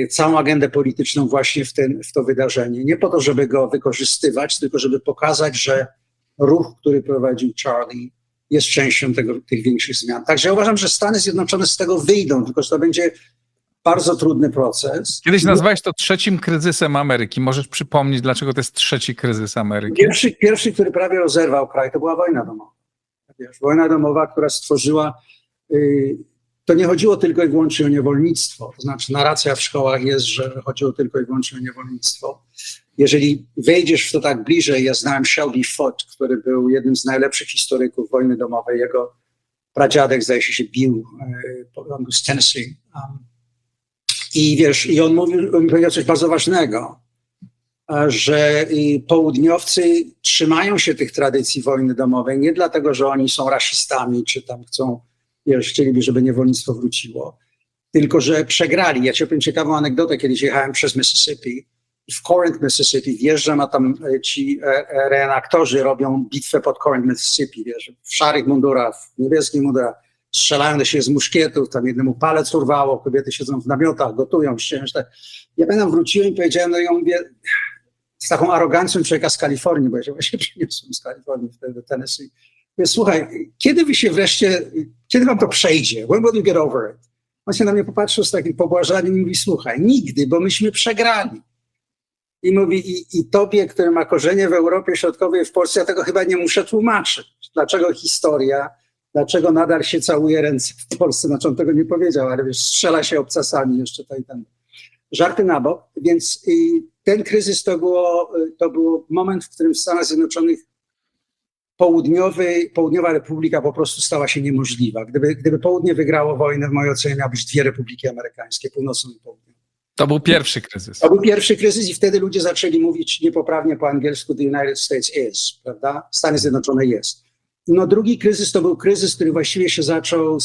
całą agendę polityczną właśnie w to wydarzenie. Nie po to, żeby go wykorzystywać, tylko żeby pokazać, że ruch, który prowadził Charlie, jest częścią tych większych zmian. Także ja uważam, że Stany Zjednoczone z tego wyjdą, tylko że to będzie bardzo trudny proces.
Kiedyś nazwałeś to trzecim kryzysem Ameryki. Możesz przypomnieć, dlaczego to jest trzeci kryzys Ameryki?
Pierwszy, który prawie rozerwał kraj, to była wojna domowa. Wiesz, wojna domowa, która stworzyła... To nie chodziło tylko i wyłącznie o niewolnictwo. To znaczy narracja w szkołach jest, że chodziło tylko i wyłącznie o niewolnictwo. Jeżeli wejdziesz w to tak bliżej, ja znałem Shelby Foote, który był jednym z najlepszych historyków wojny domowej. Jego pradziadek, zdaje się, bił, on był z Tennessee. I wiesz, i on powiedział coś bardzo ważnego, że południowcy trzymają się tych tradycji wojny domowej nie dlatego, że oni są rasistami, czy tam chcą, wiesz, chcieliby, żeby niewolnictwo wróciło, tylko że przegrali. Ja ci opowiem ciekawą anegdotę. Kiedyś jechałem przez Mississippi. W Corinth, Mississippi, wjeżdżam, a tam ci reenaktorzy robią bitwę pod Corinth, Mississippi, wiesz, w szarych mundurach, w niebieskich mundurach, strzelają do siebie z muszkietów, tam jednemu palec urwało, kobiety siedzą w namiotach, gotują, Ja pamiętam, wróciłem i powiedziałem, no i on mówię, z taką arogancją człowieka z Kalifornii, bo ja się właśnie przyniosłem z Kalifornii wtedy do Tennessee. Mówię, słuchaj, kiedy wam to przejdzie? When will you get over it? On się na mnie popatrzył z takim pobłażaniem i mówi, słuchaj, nigdy, bo myśmy przegrali. I mówi, i tobie, który ma korzenie w Europie Środkowej i w Polsce, ja tego chyba nie muszę tłumaczyć. Dlaczego historia, dlaczego nadal się całuje ręce w Polsce, znaczy on tego nie powiedział, ale wiesz, strzela się obcasami jeszcze to i tam. Żarty na bok, więc ten kryzys to było moment, w którym w Stanach Zjednoczonych Południowa Republika po prostu stała się niemożliwa. Gdyby Południe wygrało wojnę, w mojej ocenie miały być dwie republiki amerykańskie, północną i południową.
To był pierwszy kryzys.
To był pierwszy kryzys i wtedy ludzie zaczęli mówić niepoprawnie po angielsku the United States is, prawda? Stany Zjednoczone jest. No drugi kryzys to był kryzys, który właściwie się zaczął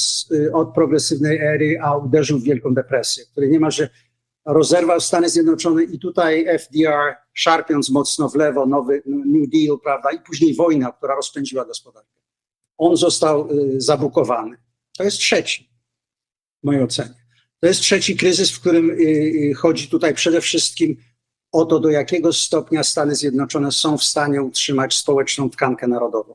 od progresywnej ery, a uderzył w Wielką Depresję, który niemalże rozerwał Stany Zjednoczone i tutaj FDR, szarpiąc mocno w lewo, nowy New Deal, prawda, i później wojna, która rozpędziła gospodarkę. On został zablokowany. To jest trzeci, w mojej ocenie. To jest trzeci kryzys, w którym chodzi tutaj przede wszystkim o to, do jakiego stopnia Stany Zjednoczone są w stanie utrzymać społeczną tkankę narodową.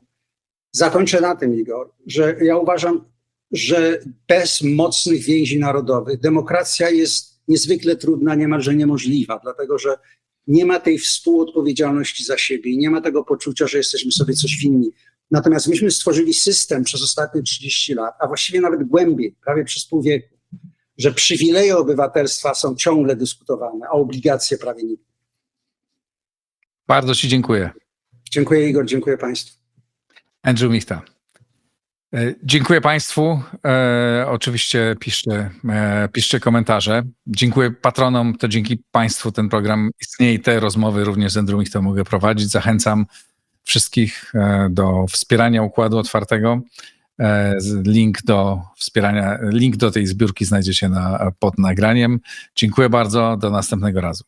Zakończę na tym, Igor, że ja uważam, że bez mocnych więzi narodowych demokracja jest niezwykle trudna, niemalże niemożliwa, dlatego że nie ma tej współodpowiedzialności za siebie i nie ma tego poczucia, że jesteśmy sobie coś winni. Natomiast myśmy stworzyli system przez ostatnie 30 lat, a właściwie nawet głębiej, prawie przez pół wieku, że przywileje obywatelstwa są ciągle dyskutowane, a obligacje prawie nigdy.
Bardzo ci dziękuję.
Dziękuję, Igor, dziękuję państwu.
Andrew Michta. Dziękuję państwu. Oczywiście piszcie komentarze. Dziękuję patronom. To dzięki państwu ten program istnieje i te rozmowy również z Andrew Michtą mogę prowadzić. Zachęcam wszystkich do wspierania Układu Otwartego. Link do tej zbiórki znajdziecie pod nagraniem. Dziękuję bardzo. Do następnego razu.